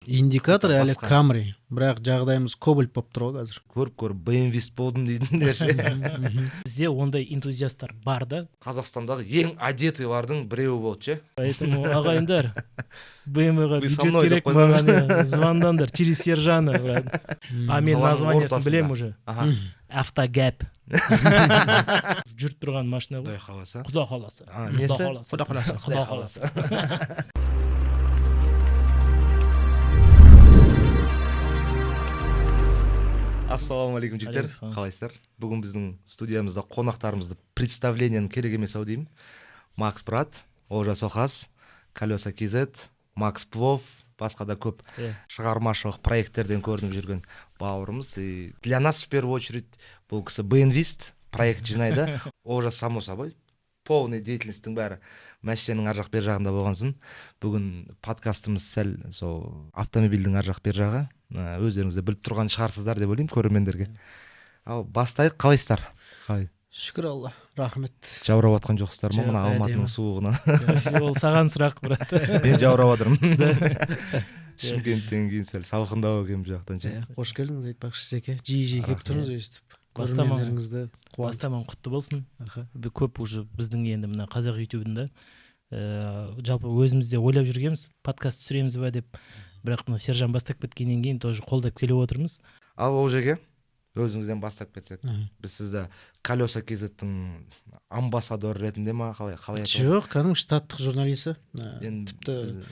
Индикатор әлі Camry, бірақ жағдайымыз Cobalt болып тұр ғой қазір. Көріп BMW болдым дейтіндер ше. Бізде ондай энтузиасттар бар да. Қазақстандағы ең одетыйлардың біреуі болды ше. Поэтому ағайындар BMW-ға бюджет керек маған, звондаңдар через Сержана, брат. А мен названиясын білем уже. Автогап. Жүріп тұрған машина ғой. Құда қаласа. Құда қаласа. Ассалаумағалейкум жігіттер, қалайсыздар? Бүгін біздің студиямызда қонақтарымызды представлениенің керек емес ау деймін. Макс Брат, Олжас Оқас, Колеса KZ, Макс Плов, басқа да көп шығармашылық проекттерден көрініп жүрген бауырымыз. И для нас в первую очередь бұл кісі БНВист проект жинайды. Олжас само собой полный деятельностьтің бәрі мәшиненің ар жақ бер жағында болған соң бүгін подкастымыз сәл сол автомобильдің ар жақ бер жағы. Өздеріңіз де біліп тұрған шығарсыздар деп ойлаймын көрермендерге. Ал бастайық, қалайсыздар? Қалай? Шүкір Алла, рахмет. Жаурап жатқан жоқсыздар ма мына Алматының суығынан? Ол саған сұрақ, брат. Мен жаурап жатырмын. Шымкенттен кейін сәл салқындау екен бұл жақтан ше. Қош келдіңіз, айтпақшы Секе. Жиі келіп тұрмыз өйстіп. Көрермендеріңізді бастаман құтты болсын. Көп уже біздің енді мына қазақ ютубында жалпы өзімізде ойлап жүргенбіз, подкаст түсіреміз ба деп. Бірақ мына Сержан бастап кеткеннен кейін тоже қолдап келіп отырмыз. Ал ол жерге өзіңізден бастап кетсек, біз сізді Колеса KZ-тің амбассадор ретінде ма қалай Жоқ, кәдімгі штаттық журналисі. Тіпті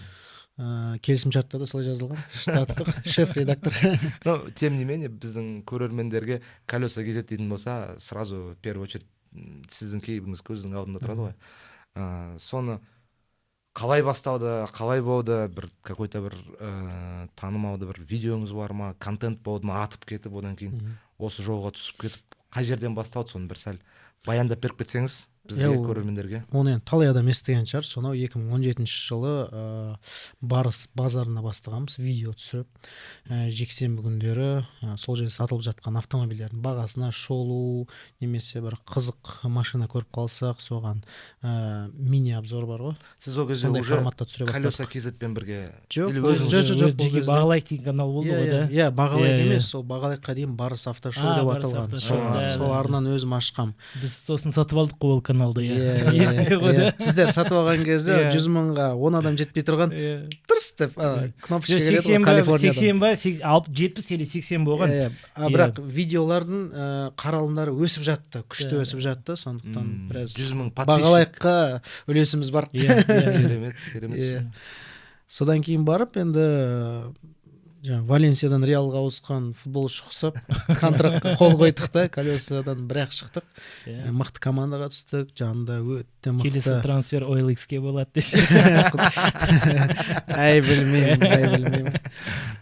келісімшартта да солай жазылған. Штаттық шеф-редактор. Но тем не менее біздің көрермендерге Колеса KZ дейтін болса, сразу в первую очередь сіздің кейпіңіз көздің алдында тұрады ғой. Соны қалай басталды, қалай болды, бір какой-то бір танымалды бір видеоңыз бар ма, контент болды ма, атып кетіп, одан кейін осы жолға түсіп кетіп, қай жерден басталды, соны бір сәл баяндап беріп кетсеңіз бізге көрермендерге. Оны енді талай адам естіген шығар. Сонау 2017 жылы Барыс базарына бастағанбыз, видео түсіріп, жексенбі күндері сол жерде сатылып жатқан автомобильдердің бағасына шолу, немесе бір қызық машина көріп қалсақ, соған мини обзор бар ғой. Сіз ол кезде уже Колеса KZ-пен бірге жеке бағалайық деген канал болды ғой да? Иә, бағалайық емес, сол бағалайыққа дейін Барыс автошоу деп аталған. Сол арнан өзім ашқам. Біз сосын сатып алдық қой ол каналды. Сіздер сатып алған кезде 100 мыңға 10 адам жетпей тұрған, тұрс деп кнопочка кереді ғой Калифорниядан. 80 ба, 70 или 80 болған. Бірақ видеолардың қаралымдары өсіп жатты, күшті өсіп жатты, сондықтан біраз бағалайыққа үлесіміз бар. Керемет. Содан кейін барып, енді Валенсиядан Реалға ауысқан футболшы ұқсап, контрактқа қол қойдық та, Колесадан бірақ шықтық. Мықты командаға түстік, жанында өтті мықты. Келесі трансфер OLX-ке болады десе. Әй білмеймін.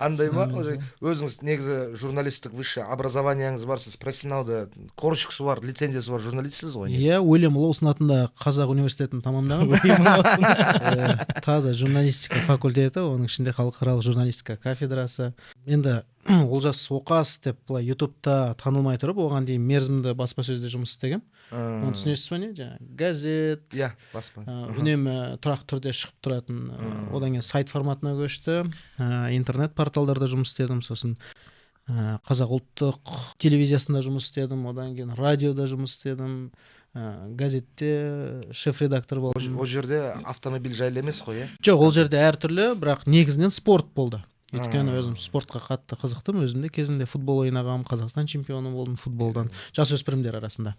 Андай ма, өзіңіз негізі журналистік высшее образованияңыз бар, сіз профессионалды корочкасы бар, лицензиясы бар журналистсіз ғой? Иә, Уильям Лоусон атында қазақ университетін тамамдаған. Таза журналистика факультеті, оның ішінде халықаралық журналистика кафедрасы. Енді Олжас Оқас деп былай ютубта танылмай тұрып, оған дейін мерзімді баспасөзде жұмыс істегем. Оны түсінесіз бе не? Газет, үнемі тұрақты түрде шығып тұратын, одан кейін сайт форматына көшті, интернет порталдарда жұмыс істедім, сосын қазақ ұлттық телевизиясында жұмыс істедім, одан кейін радиода жұмыс істедім, газетте шеф-редактор болдым. Ол жерде автомобиль жайлы емес қой, Жоқ, ол жерде әртүрлі, бірақ негізінен спорт болды. Өйткені өзім спортқа қатты қызықтым, өзімде кезінде футбол ойнағам, Қазақстан чемпионы болдым футболдан, жасөспірімдер арасында.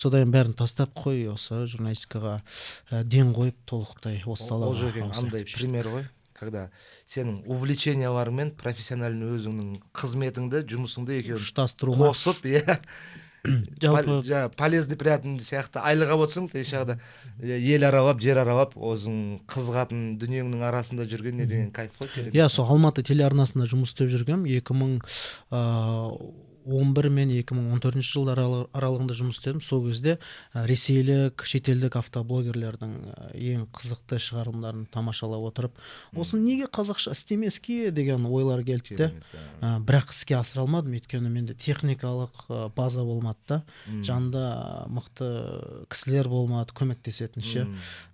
Содан бәрін тастап қой, осы журналистикаға ден қойып толықтай осы салаға. Ол жерге андай пример ғой, когда сенің увлеченияларың мен профессиональный өзіңнің қызметіңді, жұмысыңды екеуін қосып, полезный приятный сияқты айлыға болсың, тейшағда ел аралап, жер аралап, өзің қызғатын дүниеңнің арасында жүрген не деген кайф қой керек. Иә, сол Алматы телеарнасында жұмыс істеп жүргем, 2011 мен 2014 жылдар аралығында жұмыс істедім. Сол кезде ресейлік, шетелдік автоблогерлердің ең қызықты шығарылымдарын тамашалап отырып, осы неге қазақша істемеске деген ойлар келді де. Бірақ іске асыра алмадым, өйткені менде техникалық база болмады да. Жанында мықты кісілер болмады, көмектесетін ше.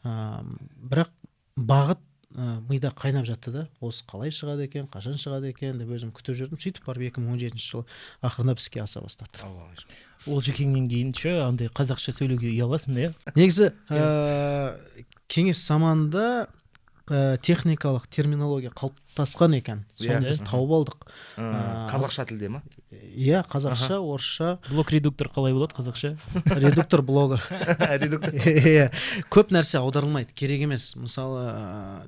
Бірақ бағыт мида қайнап жатты да, осы қалай шығады екен, қашан шығады екен деп өзім күтіп жүрдім. Сөйтіп барып 2017 жылы ақырындап іске аса бастады. Ол жекеңнен кейін ше андай қазақша сөйлеуге ұяласың да? Негізі кеңес заманында техникалық терминология қалыптасқан екен. Соны біз тауып алдық. Қазақша тілде ма? Иә, қазақша, орысша. Блок редуктор қалай болады қазақша? Редуктор блогы. Редуктор. Көп нәрсе аударылмайды, керек емес. Мысалы,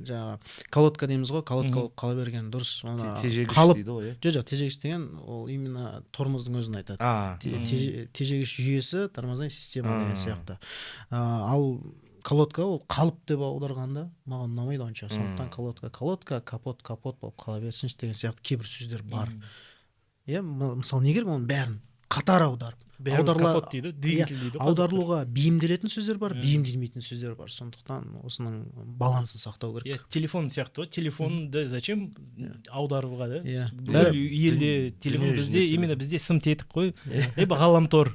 жаңағы колодка дейміз ғой, колодка болып қала берген дұрыс. Тежегіш дейді ғой. Жоқ, тежегіш деген ол именно тормоздың өзін айтады. Тежегіш жүйесі, тормозная система деген сияқты. Ал колодка ол қалып деп аударғанда маған ұнамайды онша. Сондықтан колодка, капот болып қала берсінші деген сияқты кейбір сөздер бар. Иә, мысалы не керек оның бәрін қатар аударып. Капот дейді, двигатель дейді. Аударылуға бейімделетін сөздер бар, бейімделмейтін сөздер бар. Сондықтан осының балансын сақтау керек. Телефон сияқты ғой. Телефонды зачем аударуға да? Бүкіл елде телефон бізде, именно бізде сым тетік қой. Ғаламтор.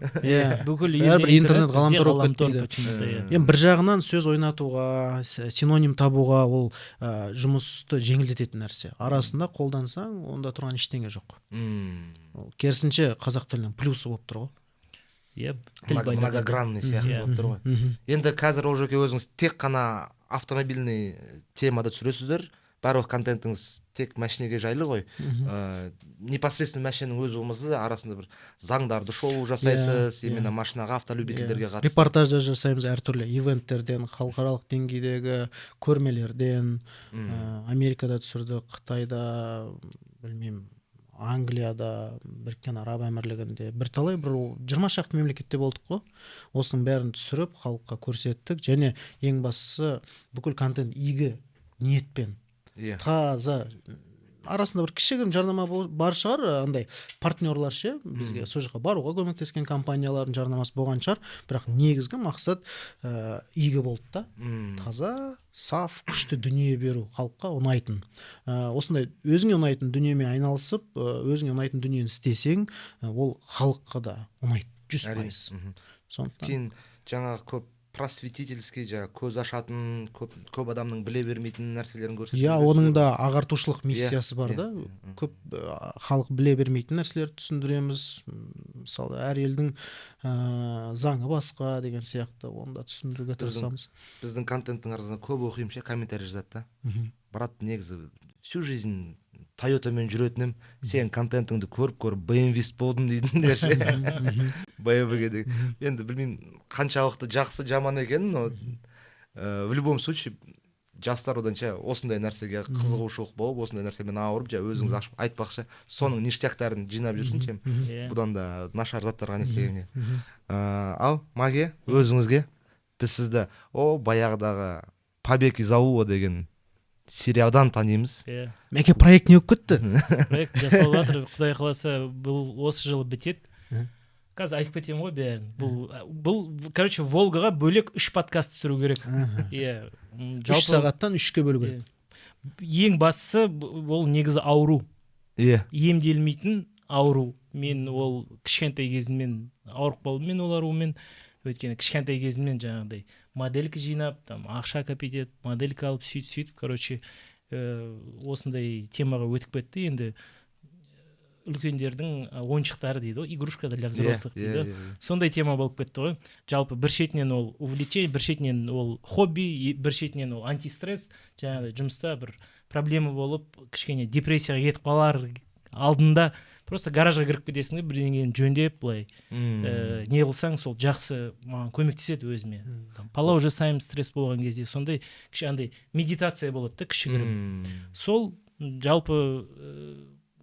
Бүкіл елде интернет ғаламтор болып кетті. Бір жағынан сөз ойнатуға, синоним табуға ол жұмысты жеңілдететін нәрсе. Арасында қолдансаң, онда тұрған ештеңе жоқ. Керісінше қазақ тілінің плюсы болып тұр ғой. Многогранный сияқты болып тұр ғой. Енді қазір Олжеке өзіңіз тек қана автомобильный темада түсіресіздер, барлық контентіңіз тек машинеге жайлы ғой. Непосредственно машинаның өзі болмаса, арасында бір заңдарды шолу жасайсыз, именно машинаға, автолюбительдерге қатысты. Репортаждар жасаймыз әртүрлі ивенттерден, халықаралық деңгейдегі көрмелерден, Америкада түсірдік, Қытайда, білмеймін, Англияда, Біріккен Араб Әмірлігінде, бірталай 20 шақты мемлекетте болдық қой. Осының бәрін түсіріп, халыққа көрсеттік, және ең бастысы бүкіл контент игі ниетпен, таза. Арасында бір кішігірім жарнама бар шығар, андай партнерлар ше, бізге сол жаққа баруға көмектескен компаниялардың жарнамасы болған шығар, бірақ негізгі мақсат игі болды да. Таза, саф, күшті дүние беру, халыққа ұнайтын. Осындай өзіңе ұнайтын дүниемен айналысып, өзіңе ұнайтын дүниені істесең, ол халыққа да ұнайды, 100%. Кейін жаңағы көп просветительский, көз ашатын, көп адамның біле бермейтін нәрселерін көрсетіп. Иә, оның да ағартушылық миссиясы бар да. Көп халық біле бермейтін нәрселерді түсіндіреміз. Мысалы, әр елдің заңы басқа деген сияқты, оны да түсіндіруге тырысамыз. Біздің контенттің арасында көп оқимын, комментарий жазады да. Брат, негізі всю жизнь Тойотамен жүретінім, сен контентіңді көріп BMW-ст болдым дейдіңдер ше. BMW-ге деген. Енді білмеймін қаншалықты жақсы жаман екен, но в любом случае жастар оданша осындай нәрсеге қызығушылық болып, осындай нәрсемен ауырып, өзіңіз ашып айтпақшы, соның ништяктарын жинап жүрсінші, бұдан да нашар заттарға не істегенге. Ал Маге, өзіңізге біз сізді баяғыдағы Побег из аула деген сериалдан танимыз. Мәке проект не өп кетті? Проект жасалып жатыр, Құдай қаласа, бұл осы жылы бітеді. Қазір айтып кетемін ғой бәрін. Бұл, короче, Волгаға бөлек 3 подкаст түсіру керек. 3 сағаттан 3-ке бөлу керек. Ең бастысы ол негізі ауру. Емделмейтін ауру. Мен ол кішкентай кезімнен ауырып қалдым, мен ол аурумен. Өйткені кішкентай кезімнен жаңағыдай моделька жинап, ақша копить етіп, моделька алып сөйтіп, короче, осындай темаға өтіп кетті. Енді үлкендердің ойыншықтары дейді, игрушка для взрослых дейді. Сондай тема болып кетті ғой. Жалпы бір шетінен ол увлечение, бір шетінен ол хобби, бір шетінен ол антистресс, жаңағыдай жұмыста бір проблема болып, кішкене депрессияға кетіп қалар алдында просто гаражға кіріп кетесің, бірдеңені жөндеп, былай не қылсаң, сол жақсы маған көмектеседі өзіме. Палау жасаймын, стресс болған кезде, сондай кішкентай медитация болады да, кішігірім. Сол жалпы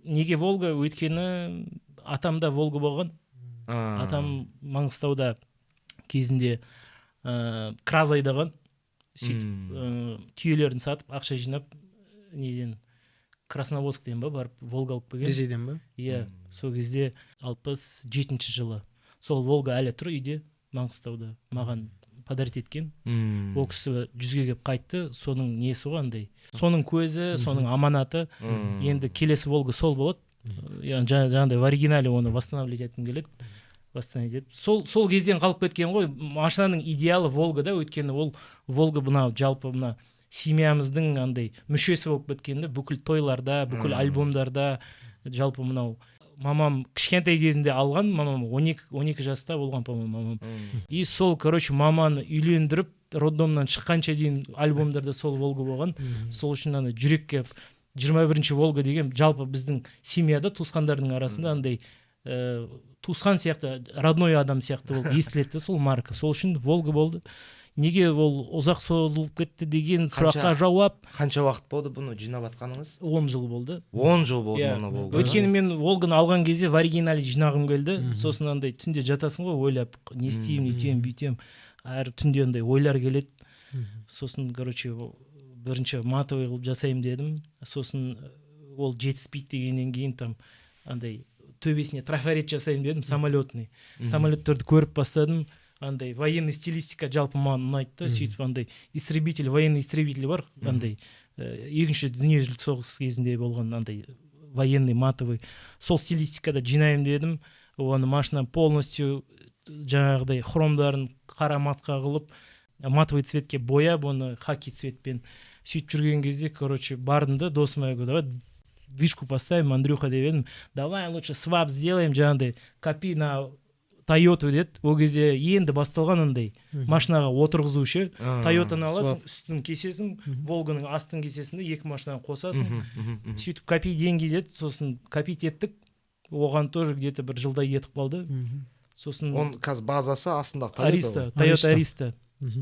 неге Волга? Өйткені атамда Волга болған. Атам Маңғыстауда кезінде краз айдаған, сөйтіп түйелерін сатып, ақша жинап, неден Красноводсктен барып Волга алып келген. Ресейден ба? Иә, сол кезде 67 жылы. Сол Волга әлі тұр үйде, Маңғыстауда. Маған подарить еткен. Ол кісі 100-ге келіп қайтты, соның несі ғой андай. Соның көзі, соның аманаты. Енді келесі Волга сол болады. Жаңағыдай в оригинале оны восстанавливать еткім келеді. Сол кезден қалып кеткен ғой. Машинаның идеалы Волга да, өйткені ол Волга жалпы семьямыздың андай мүшесі болып кеткен да, бүкіл тойларда, бүкіл альбомдарда. Жалпы мынау мамам кішкентай кезінде алған, мамам 12 жаста болған, по-моему, мамам. И сол, короче, маманы үйлендіріп, роддомнан шыққанша дейін альбомдарда сол Волга болған. Сол үшін ана жүрекке 21-ші Волга деген жалпы біздің семьяда туысқандардың арасында андай туысқан сияқты, родной адам сияқты болып естіледі сол марка. Сол үшін Волга болды. Неге ол ұзақ созылып кетті деген сұраққа жауап. Қанша уақыт болды бұны жинап атқаныңыз? 10 жыл болды. 10 жыл болды мұны Волга. Өйткені мен Волганы алған кезде в оригинале жинағым келді. Сосын андай түнде жатасың ғой, ойлап, не істеймін, үйтем, бүйтем. Әр түнде андай ойлар келеді. Сосын, короче, бірінші матовый қылып жасаймын дедім. Сосын ол жетіспейді дегеннен кейін там андай төбесіне трафарет жасаймын дедім, самолетный. Самолеттерді көріп бастадым. Андай военный стилистика жалпы маған ұнайды. Сөйтіп андай истребитель, военный истребитель бар. Андай екінші дүниежүзілік соғыс кезінде болған андай военный матовый. Сол стилистикада жинаймын дедім. Оны машина полностью жаңағыдай хромдарын қара матқа қылып, матовый цветке бояп, оны хаки цветпен сөйтіп жүрген кезде, короче, бардым да досыма, давай движку поставим, Андрюха деп едім. Давай лучше свап сделаем, жаңағыдай копи на Toyota деді. Ол кезде енді басталған андай машинаға отырғызушы. Toyotаны аласың, үстін кесесің, Волганың астын кесесің, екі машинаны қосасың. Сөйтіп копи деньги деді. Сосын копить еттік. Оған тоже где-то бір жылдай етіп қалды. Сосын он қазір базасы астында Ариста, Toyota Ариста.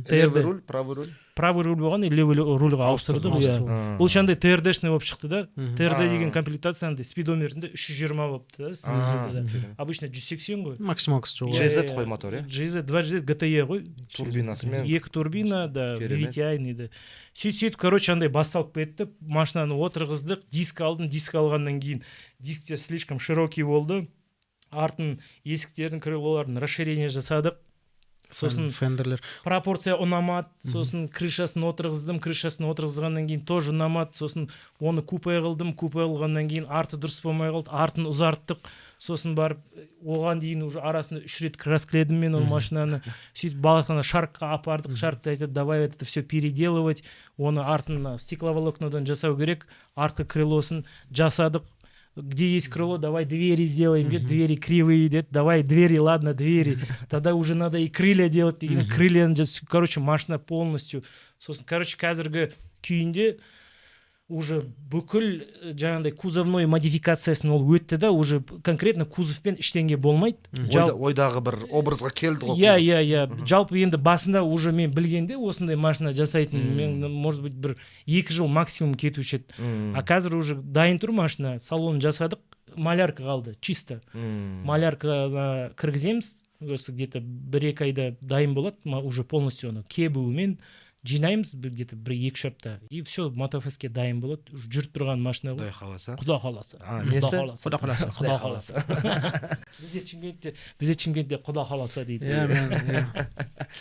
Левый руль, правый руль. Правый руль болған, левый рульға ауыстырдық. Ол шандай ТРДшный болып шықты да. ТРД деген комплектацияны спидометрінде 320 болыпты да. Обычно 180 ғой. Максималкасы жоқ. GZ қой мотор, GZ 2GZ GTE ғой. Турбинасымен. Екі турбина, да, VVTi-ный да. Сөйтіп, короче, андай басталып кетті. Машинаны отырғыздық, диск алдым, диск алғаннан кейін дисктер слишком широкий болды. Артын есіктердің, крылолардың расширение жасадық. Сосын фендерлер пропорция ұнамады. Сосын крышасын отырғыздым, крышасын отырғызғаннан кейін тоже ұнамады. Сосын оны купе қылдым, купе қылғаннан кейін арты дұрыс болмай қалды, артын ұзарттық. Сосын барып оған дейін уже арасында 3 рет краскіледім мен ол машинаны. Сөйтіп балахана шаркқа апардық. Шаркта айтады, давай это все переделывать. Оны артын стекловолокнодан жасау керек. Артқы крылосын жасадық. Где есть крыло, давай двери сделаем, двери кривые, давай двери, ладно, двери. Тогда уже надо и крылья делать, крылья, короче, машина полностью. Короче, қазіргі күйінде уже бүкіл жаңағыдай кузовной модификациясын ол өтті да, уже конкретно кузовпен іштеңге болмайды. Ойдағы бір образға келді ғой. Иә. Жалпы енді басында уже мен білгенде осындай машина жасайтын, мен, может быть, бір 2 жыл максимум кетуші еді. А қазір уже дайын тұр машина, салонын жасадық, малярка қалды, чисто. Маляркаға кіргіземіз, где-то 1-2 айда дайын болады, уже полностью оны кебуімен жинаймыз, где-то 1-2 апта, и все, мотофеске дайын болады. Жүріп тұрған машина ғой. Құдай қаласа. Құда қаласа. Бізде Шымкентте құда қаласа дейді.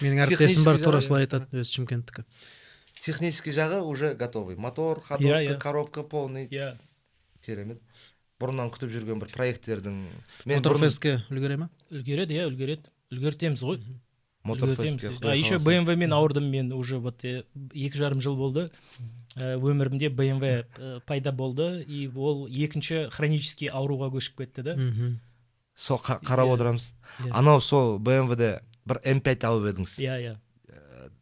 Менің әріптесім бар, тура солай айтады, өзі Шымкенттікі. Технический жағы уже готовый. Мотор, ходовка, коробка полный. Керемет. Бұрыннан күтіп жүрген бір проекттердің. Мотофестке үлгере ме? Үлгереді. Үлгертеміз ғой. Мотофестке. Еще BMW мен ауырдым, мен уже 2,5 жыл болды. Өмірімде BMW пайда болды, и ол екінші хронический ауруға көшіп кетті да. Сол қарап отырамыз. Анау сол BMW-де бір M5 алып едіңіз. Иә.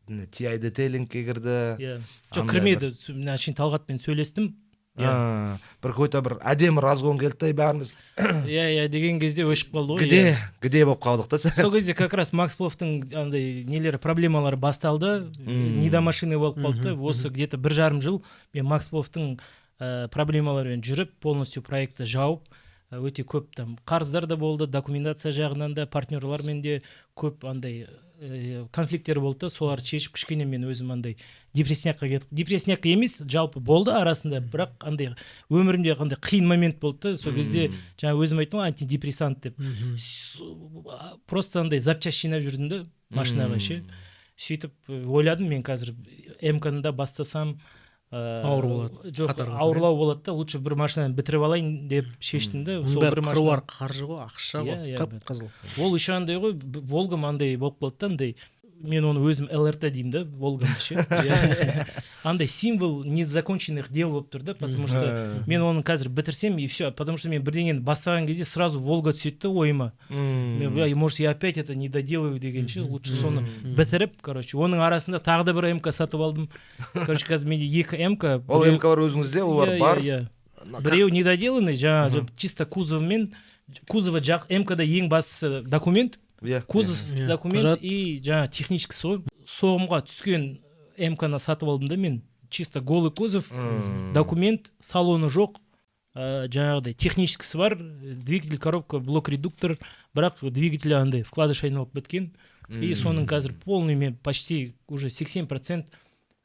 TI детейлингке кірді. Жоқ, кірмеді. Мен Талғатпен сөйлестім. Бір көйті бір әдемі разгон келді бәріміз. Иә, деген кезде өшіп қалды ғой. Гіде болып қалдық та. Сол кезде как раз Макс Пловтың андай нелері, проблемалары басталды. Недомашины болып қалды. Осы где-то 1,5 жыл мен Макс Пловтың проблемаларымен жүріп, полностью проектті жауып, өте көп там қарыздар да болды, документация жағынан да, партнерлармен де көп андай конфликттер болды. Соларды шешіп, кішкене мен өзім андай депрессияға кетіп, депрессияға емес, жалпы болды арасында, бірақ андай өмірімде қандай қиын момент болды. Сол кезде жаңа өзім айттым, антидепрессант деп. Просто андай запчасть жинап жүрдім да машинаға ше. Сөйтіп ойладым, мен қазір МК-ны да бастасам ауыр болады. Жоқ, ауырлау болады да, лучше бір машинаны бітіріп алайын деп шештім да. Бәрі қыруар қаржы ғой, ақша ғой, қып-қызыл. Ол еще андай ғой, Волгам андай болып қалды да, андай мен оны өзім ЛРТ деймін да, Волгамды ше. Андай символ незаконченных дел болып тұр да, потому что мен оны қазір бітірсем и все, потому что мен бірдеңені бастаған кезде сразу Волга түседі да ойыма. Может, я опять это не доделаю дегенше, лучше соны бітіріп, короче, оның арасында тағы да бір МК сатып алдым. Короче, қазір менде 2 МК. Ол МК-лар өзіңізде, олар бар. Біреу недоделанный, жаңа чисто кузовымен, кузова жақ, МК-да ең бастысы документ, кузов документ и жаңа техническісі ғой. Соғымға түскен МК-на сатып алдым да мен, чисто голый кузов, документ, салоны жоқ, жаңағыдай техническісі бар, двигатель, коробка, блок редуктор, бірақ двигатель андай вкладыш айналып біткен, и соның қазір полный мен почти уже 80%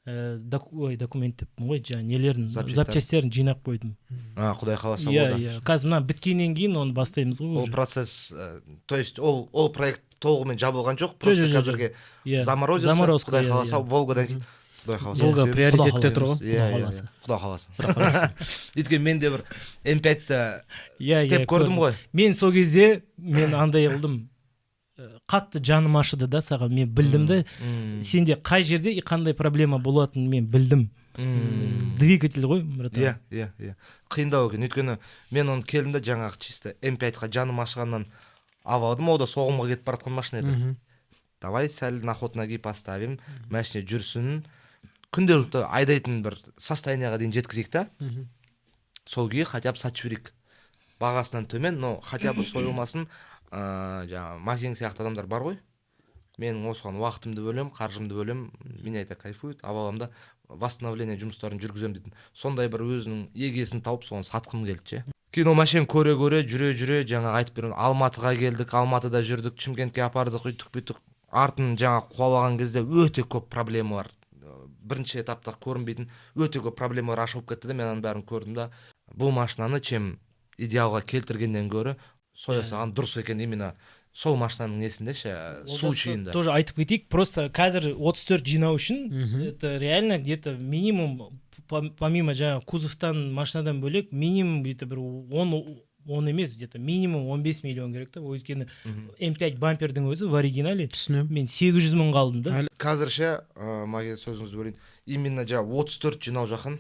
документ деп ғой, жаңа нелерін, запчастерін жинап қойдым. Құдай қаласа олда. Қазір мына біткеннен кейін оны бастаймыз ғой. Ол процесс, то есть ол проект толығымен жабылған жоқ, просто қазірге заморозился, құдай қаласа, Волгадан кейін. Волга приоритетте тұр ғой. Құдай қаласа. Өйткені мен де бір М5-ті істеп көрдім ғой. Мен сол кезде, мен андай қылдым, қатты жаным ашыды да саған, мен білдім да, сенде қай жерде и қандай проблема болатынын мен білдім. Двигатель ғой, братан. Қиындау екен, өйткені мен оны келдім да жаңағы чисто М5-ға жаным ашығаннан авалдым, ода соғымға кетіп баратқан машина еді. Давай сәл на ход ноги поставим, машина жүрсін, күнделікті айдайтын бір состоянияға дейін жеткізейік та, сол күйі хотя бы сатып жіберейік. Бағасынан төмен, но хотя бы сойылмасын. Жаңа Макин сияқты адамдар бар ғой, мен осыған уақытымды бөлем, қаржымды бөлем, меня это кайфует, аваламда восстановление жұмыстарын жүргізем дейтін. Сондай бір өзінің егесін тауып соған сатқым келді. Кейін ол машин көре-көре, жүре-жүре, жаңа айтып берем, Алматыға келдік, Алматыда жүрдік, Шымкентке апардық, үйтік-бүйтік. Артын жаңа қуалаған кезде өте көп проблемалар, бірінші этапта көрінбейтін өте көп проблемалар ашылып кетті де, мен оның бәрін көрдім да, бұл машинаны чем идеалға келтіргеннен гөрі соя саған дұрыс екен, именно сол машинаның несінде случайында. Тоже айтып кетейік, просто қазір 34 жинау үшін, это реально где-то минимум, помимо жаңа кузовтан, машинадан бөлек, минимум где-то бір 10 емес, где-то минимум 15 миллион керек та, өйткені М5 бампердің өзі в оригинале, мен 800 мың қалдым да. Қазірше, маге сөзіңізді бөлейін, именно жаңа 34 жинау жақын,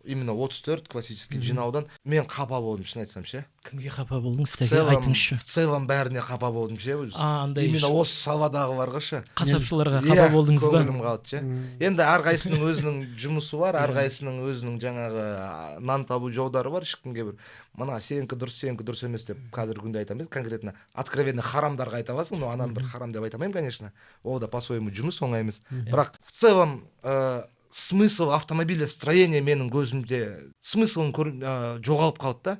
именно 34 классический жинаудан мен қапа болдым, шын айтсам ше. Кімге қапа болдың, сіздерге айтыңызшы. В целом бәріне қапа болдым ше. Именно осы саладағы барға ше. Қасапшыларға қапа болдыңыз ба? Көңілім қалды ше. Енді әрқайсының өзінің жұмысы бар, әрқайсының өзінің жаңағы нан табу жолдары бар, ешкімге бір мына сенікі дұрыс емес деп қазіргі күнде айтамыз, конкретно откровенно харамдарға айта аласың, но ананы бір харам деп айта алмаймын, конечно. Ол да по-своему жұмыс, оңай емес. Бірақ в целом смысл автомобиля строения менің көзімде смыслын жоғалып қалды да.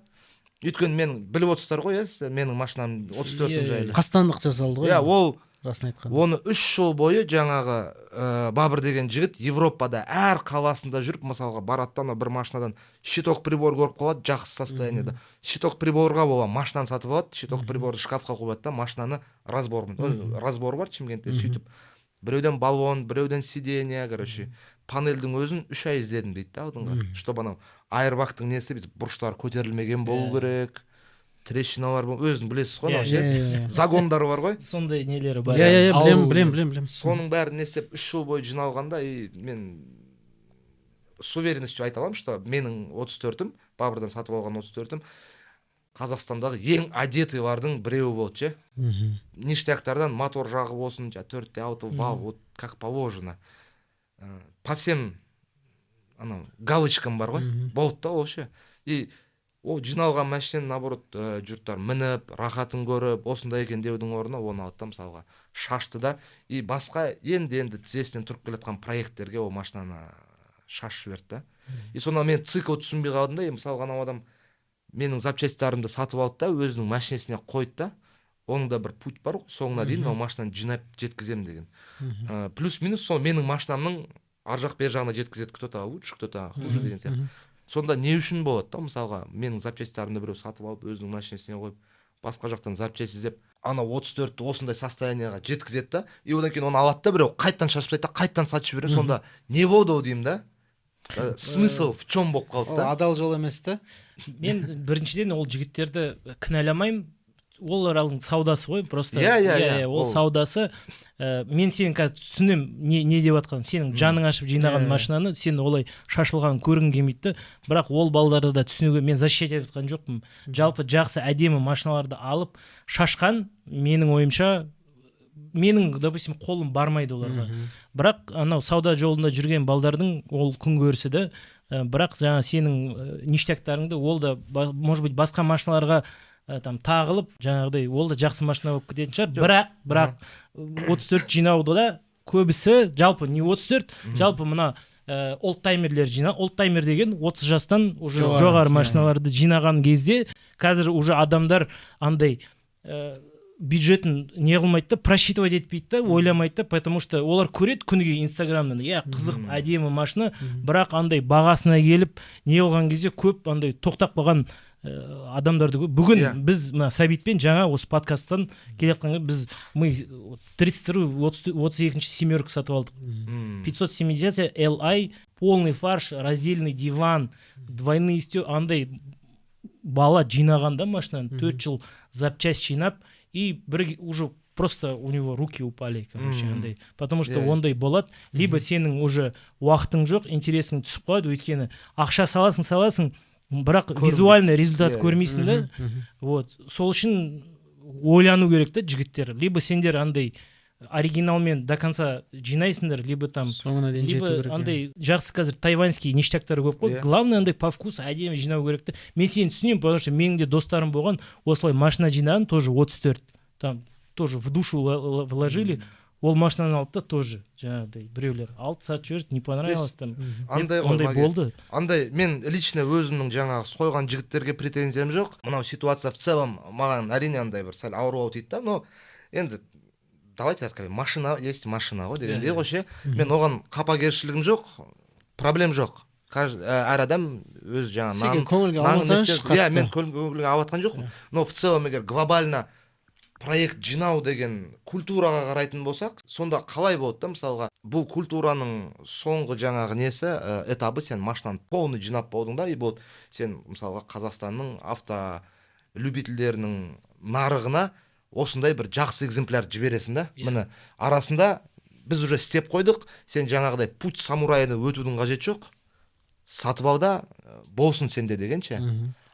Өйткені мен біліп отырсыздар ғой, менің машинам 34-ім жайлы. Қастандық жасалды ғой. Ол расын айтқан. Оны 3 жыл бойы жаңағы Бабыр деген жігіт Европада әр қаласында жүріп, мысалға бараттан бір машинадан щиток прибор көріп қалады, жақсы состояниеда. Щиток приборға бола машинаны сатып алады, щиток приборды шкафқа қойады да, машинаны разбор бар Шымкентте, сөйтіп. Біреуден баллон, біреуден сиденье, короче, панельдің өзін 3 ай іздедім дейді да, одынға. Чтобы анау айырбақтың несі бітіп, бұрыштар көтерілмеген болу керек, трещиналар болу, өзін білесіз ғой, загондар бар ғой. Сондай нелері бар. Білем. Соның бәрін не істеп 3 жыл бойы жиналғанда, мен с уверенностью айта аламын, что менің 34-ім, Бабырдан сатып алған 34-ім, Қазақстандағы ең одетыйлардың біреуі болды ше. Ништяктардан мотор жағы болсын, 4-те ауто, вал, вот как положено. По всем галочкам бар ғой, болды да ол ше. И ол жиналған машинаны, наоборот, жұрттар мініп, рахатын көріп, осындай екен деудің орнына оны алды да, мысалға шашты да, и басқа енді тізесінен тұрып келатқан проекттерге ол машинаны шашып жіберді да. И сонда мен цикл түсінбей қалдым да, мысалға анау адам менің запчастарымды сатып алды да, өзінің машинесіне қойды да, оның да бір путь бар, соңына дейін ол машинаны жинап жеткізем деген. Плюс-минус сол менің машинамның аржақ бер жағына жеткізеді, кто-то лучше, кто-то хуже деген сияқты. Сонда не үшін болады да, мысалға менің запчастарымды біреу сатып алып, өзінің машинесіне қойып, басқа жақтан запчасть іздеп, ана 34-ті осындай состоянияға жеткізеді да, и одан кейін оны алады да, біреу қайттан шашып тастайды, қайттан сатып жібереді, сонда не болды ол деймін да? Смысл в чем болып қалды да? Адал жол емес та. Мен біріншіден ол жігіттерді кінәламаймын, олардың саудасы ғой просто. Иә, ол саудасы. Мен сенің қазір түсінем не деп жатқаның. Сенің жаның ашып жинаған машинаны сен олай шашылған көргің келмейді. Бірақ ол балаларды да түсінуге мен защищать етіп жатқан жоқпын. Жалпы жақсы әдемі машиналарды алып шашқан, менің ойымша, менің, допустим, қолым бармайды оларға. Бірақ анау сауда жолында жүрген балдардың ол күн көрісі де, бірақ жаңа сенің ништяктарыңды ол да, может быть, басқа машиналарға там тағылып, жаңағыдай, ол да жақсы машина болып кететін шығар. Бірақ 34 жинауды да көбісі, жалпы не 34, жалпы мына олдтаймерлер жина. Олдтаймер деген 30 жастан уже жоғары машиналарды жинаған кезде қазір уже адамдар андай бюджетін не қылмайды да, просчитывать етпейді да, ойламайды да, потому что олар көреді күніге инстаграмнан, қызық әдемі машина, бірақ андай бағасына келіп не қылған кезде көп андай тоқтап қалған адамдарды көп. Бүгін біз Сәбитпен жаңа осы подкасттан келе жатқанға біз 32 семерка сатып алдық. 570 Li, полный фарш, раздельный диван, двойные стекла, андай бала жинағанда машинаны 4 жыл запчасть жинап, и уже просто у него руки упали, короче, андай. Потому что ондай болады, либо сенің уже уақытың жоқ, интересің түсіп қалады, өйткені ақша саласың, бірақ визуальный результат көрмейсің да. Вот. Сол үшін ойлану керек та жігіттер. Либо сендер андай оригиналмен до конца жинайсыңдар, либо там, либо андай жақсы қазір тайваньский ништяктар көп қой. Главное андай по вкусу әдемі жинау керек та. Мен сені түсінемін, потому что менің де достарым болған, осылай машина жинаған, тоже 34. Там тоже в душу вложили. Ол машинаны алды да тоже жаңағыдай біреулер алды сатып жіберді, не понравилось там. Андай болды. Андай мен лично өзімнің жаңағы сойған жігіттерге претензиям жоқ. Мынау ситуация в целом маған әрине андай бір сәл ауырлау тиді да, но енді давайте откроем, машина есть машина ғой дегендей ғой ше. Мен оған қапагершілігім жоқ, проблем жоқ. Әр адам өз жаңағы көңілге алмасаңыз қатты. Мен көңілге алыватқан жоқпын. Но в целом егер глобально проект жинау деген культураға қарайтын болсақ, сонда қалай болады да, мысалға, бұл культураның соңғы жаңағы несі, этабы сен машинаны полный жинап болдың да, и вот сен мысалға Қазақстанның автолюбительдерінің нарығына осындай бір жақсы экземпляр жібересің да. Міне арасында біз уже істеп қойдық, сен жаңағыдай путь самурайыны өтудің қажет жоқ, сатып ал да болсын сенде дегенше.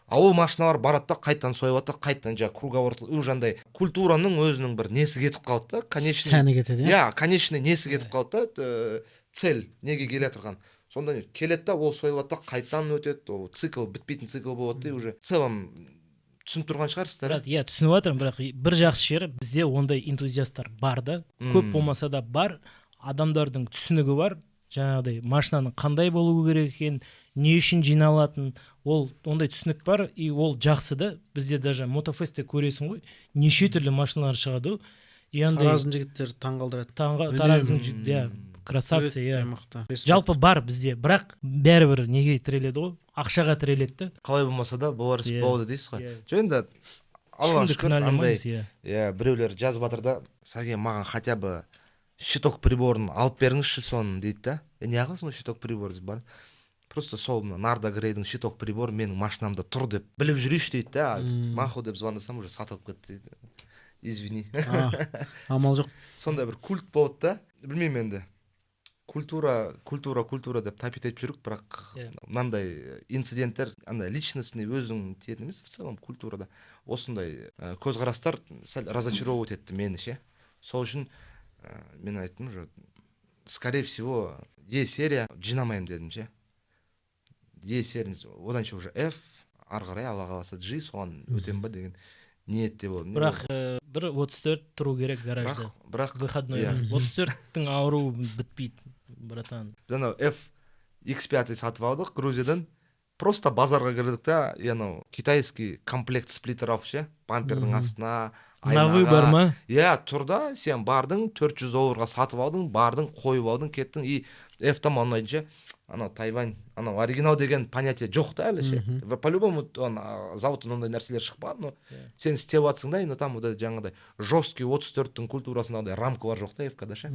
А ол машиналар барады да қайттан сойылады да, қайттан круговорот уже андай культураның өзінің бір несі кетіп қалды да, конечный сәні кетеді. Конечный несі кетіп қалды да, цель неге келе тұрған. Сонда келеді да, ол сойылады да, қайттан өтеді, ол цикл бітпейтін цикл болады да, уже в целом түсініп тұрған шығарсыздар. Түсініп жатырмын, бірақ бір жақсы жері бізде ондай энтузиастар бар да, көп болмаса да бар, адамдардың түсінігі бар, жаңағыдай машинаның қандай болуы керек екен, не үшін жиналатын, ол ондай түсінік бар, и ол жақсы да. Бізде даже мотофестте көресің ғой, неше түрлі машиналар шығады. Тараздың жігіттері таңғалдырады. Тараздың жігіттері, красавцы, жалпы бар бізде, бірақ бәрібір неге тіреледі ғой, ақшаға тіреледі да. Қалай болмаса да болар іс болады дейсіз ғой. Жөнді Аллаға шүкір андай біреулер жазып жатыр да, Сәке маған хотя бы щиток приборын алып беріңізші соны дейді да. Не қыласың ғой щиток прибор дейсіз бар. Просто сол Нарда Грейдің щиток прибор менің машинамда тұр деп біліп жүрейші дейді да. Мақұл деп звондасам уже сатып кетті дейді. Извини. Амал жоқ. Сондай бір культ болды да. Білмеймін енді. Культура деп тапит етіп жүрік, бірақ мынандай инциденттер, андай личностный өзің тиетін емес, в целом культурада осындай көзқарастар сәл разочаровывать етті мені ше. Сол үшін мен айттым уже, скорее всего, E-серия жинамайым дедім ше. E-серия, одан че уже F, ары қарай Алла қаласа G, соған өтем ба деген ниетте болдым. Бірақ бір 34 тұру керек гаражда. Бірақ выходной. 34-тің ауруы бітпейді, братан. Жаңа F X5 сатып алдық Грузиядан. Просто базарға кірдік та, китайский комплект сплиттеров ше, бампердің астына, на выбор ма? Тұрда, сен бардың, $400 сатып алдың, бардың, қойып алдың, кеттің, и F-там ұнайтынша, Тайвань анау оригинал деген понятие жоқ та әлі ше. По-любому заводтан ондай нәрселер шықпады, но сен істеп жатсың да, но там жаңағыдай жесткий 34-тің культурасында рамка бар жоқ та FK-да ше.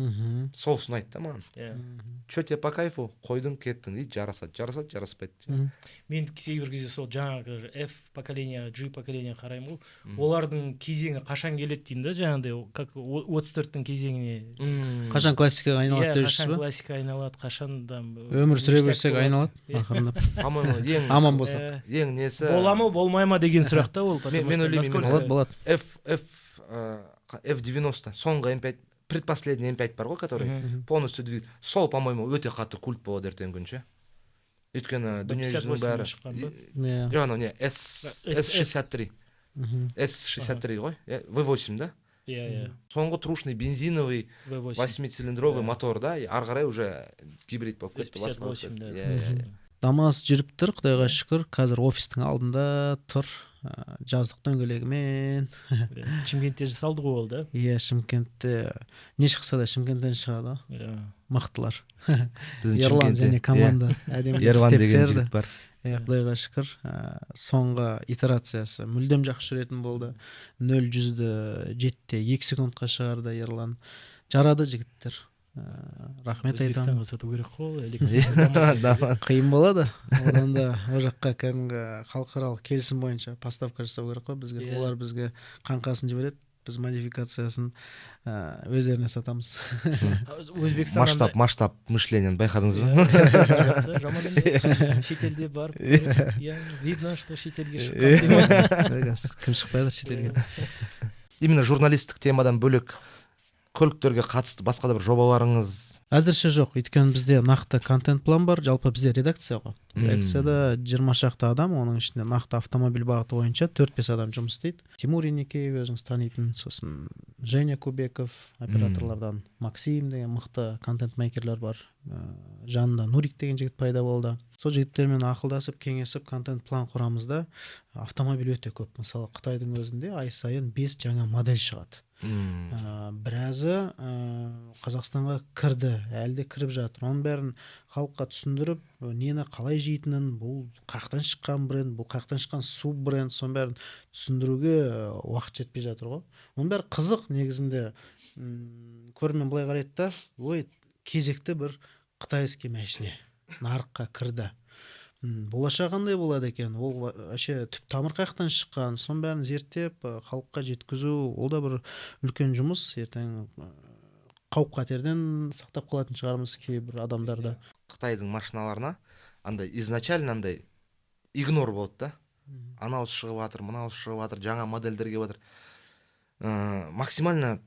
Сол ұнайды да маған. Че тебе по кайфу, қойдың, кеттің, и жарасады, жараспайды. Мен кейбір кезде сол жаңағы F поколение, G поколение қараймын ғой. Олардың кезеңі қашан келеді деймін да, жаңағыдай как 34-тің кезеңіне. Қашан классикаға айналады дейсіз ба? Қашан классика айналады, қашан да өмір сүре берсек айналады ақырындап. По-моему, ең аман болсақ. Ең несі бола ма, болмай ма деген сұрақ та ол. Мен ойлаймын, болады. F90 соңғы M5, предпоследний M5 бар ғой, который полностью двигатель. Сол, по-моему, өте қатты культ болады ертең күн ше. Өйткені дүние жүзінің бәрі. Жоқ, анау не, S63. S63 ғой, V8 да? Соңғы трушный бензиновый 8-цилиндровый мотор да, ары қарай уже гибрид болып кетті. S58 да. Дамас жүріп тұр, құдайға шүкір. Қазір офистің алдында тұр, жаздық дөңгелегімен. Шымкентте жасалды ғой ол да? Иә, Шымкентте не шықса да Шымкенттен шығады. Мықтылар. Ерлан және команда әдемі істеп берді. Құдайға шүкір. Соңғы итерациясы мүлдем жақсы жүретін болды. 0-100-ді 7-те 2 секундқа шығарды Ерлан. Жарады жігіттер. Рахмет айтамын. Өзбекстанға сату керек қой. Қиын болады. Одан да о жаққа кәдімгі халықаралық келісім бойынша поставка жасау керек қой бізге. Олар бізге қаңқасын жібереді, біз модификациясын өздеріне сатамыз. Масштаб мышлениені байқадыңыз ба? Жақсы, жаман емес. Шетелде барып, видно, что шетелге шыққан. Кім шықпайды шетелге? Именно журналистік темадан бөлек көліктерге қатысты басқа да бір жобаларыңыз? Әзірше жоқ, өйткені бізде нақты контент план бар, жалпы бізде редакция ғой. Редакцияда 20 шақты адам, оның ішінде нақты автомобиль бағыты бойынша 4-5 адам жұмыс істейді. Тимур Енекеев өзіңіз танитын, сосын Женя Кубеков, операторлардан Максим деген мықты контент-мейкерлер бар. Жанында Нурик деген жігіт пайда болды. Сол жігіттермен ақылдасып, кеңесіп контент план құрамыз да. Автомобиль өте көп. Мысалы, Қытайдың өзінде ай сайын 5 жаңа модель шығады. Біразы Қазақстанға кірді, әлде кіріп жатыр. Оның бәрін халыққа түсіндіріп, нені қалай жейтінін, бұл қақтан шыққан бренд, бұл қақтан шыққан суб бренд, соның бәрін түсіндіруге уақыт жетпей жатыр ғой. Оның бәрі қызық негізінде. Көрермен былай қарайды да, ой, кезекті бір қытайский машина нарыққа кірді. Болашақ қандай болады екен, ол вообще түп тамыр қаяқтан шыққан, соның бәрін зерттеп халыққа жеткізу, ол да бір үлкен жұмыс. Ертең қауіп қатерден сақтап қалатын шығармыз кейбір адамдарда. Қытайдың машиналарына андай изначально андай игнор болды да. Анау шығып жатыр, мынау шығып жатыр, жаңа модельдер келіп жатыр. Максимально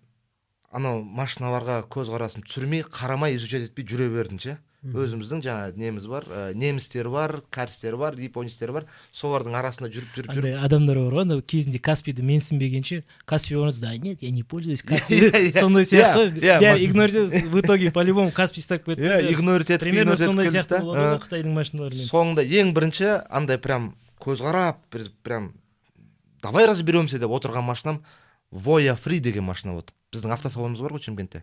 анау машиналарға көз қарасын түсірмей, қарамай изучать етпей жүре бердім ше. Өзіміздің жаңа неміз бар, немістер бар, кәрістер бар, японистер бар. Солардың арасында жүріп. Адамдар бар ғой, кезінде Каспийді менсінбегенше, Каспий орныз, да нет, я не пользуюсь Каспий. Сондай сияқты. Я игнорите, в итоге по-любому Каспий стак кетті. Игнорить етіп примерно сондай сияқты болады Қытайдың машиналарымен. Соңында ең бірінші андай прям көз қарап, прям давай разберемся деп отырған машинам Voya Free деген машина болды. Біздің автосалонымыз бар ғой Шымкентте.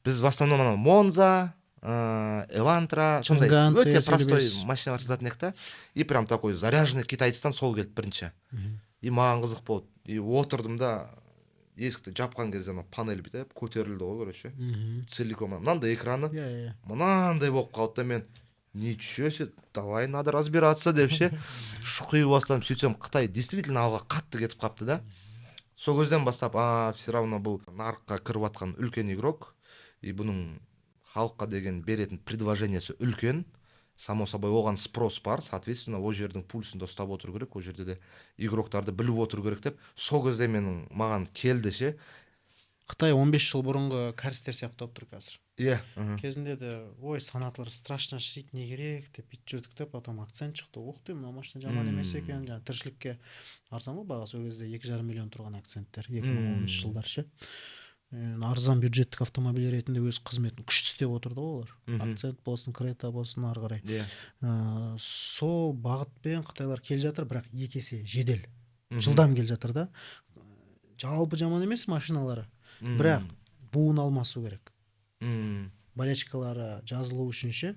Біз в основном Монза, Элантра, сондай өте простой машиналар сататын ек та. И прям такой заряженный китайцтан сол келді бірінші. И маған қызық болды. И отырдым да, есікті жапқан кезде панель бүйтіп көтерілді ғой, короче. Целиком мынандай экраны, мынандай болып қалды да, мен ничего себе, давай надо разбираться деп ше. Шұқи бастадым, сөйтсем Қытай действительно алға қатты кетіп қапты да. Сол көзден бастап, все равно бұл нарыққа кіріп атқан үлкен игрок, и бұның халыққа деген беретін предложениесі үлкен. Само собой оған спрос бар, соответственно, о жердің пульсында ұстап отыру керек, о жерде де игроктарды біліп отыру керек деп. Сол кезде маған келді ше. Қытай 15 жыл бұрынғы кәрістер сияқты болып тұр қазір. Иә. Кезінде де, ой, санатлар страшно шірейт, не керек деп бит жүрдік деп, потом акцент шықты. Оқты, мына машина жаман емес екен, жаңа тіршілікке арзан ғой бағасы, ол кезде 2,5 миллион тұрған акценттер 2010 жылдар ше. Арзан бюджеттік автомобиль ретінде өз қызметін күшті істеп отырды олар. Акцент болсын, Крета болсын, ары қарай. Сол бағытпен Қытайлар кел жатыр, бірақ екі есе жедел. Жылдам кел жатыр да. Жалпы жаман емес машиналары. Бірақ буын алмасу керек. Болячкалары жазылу үшінші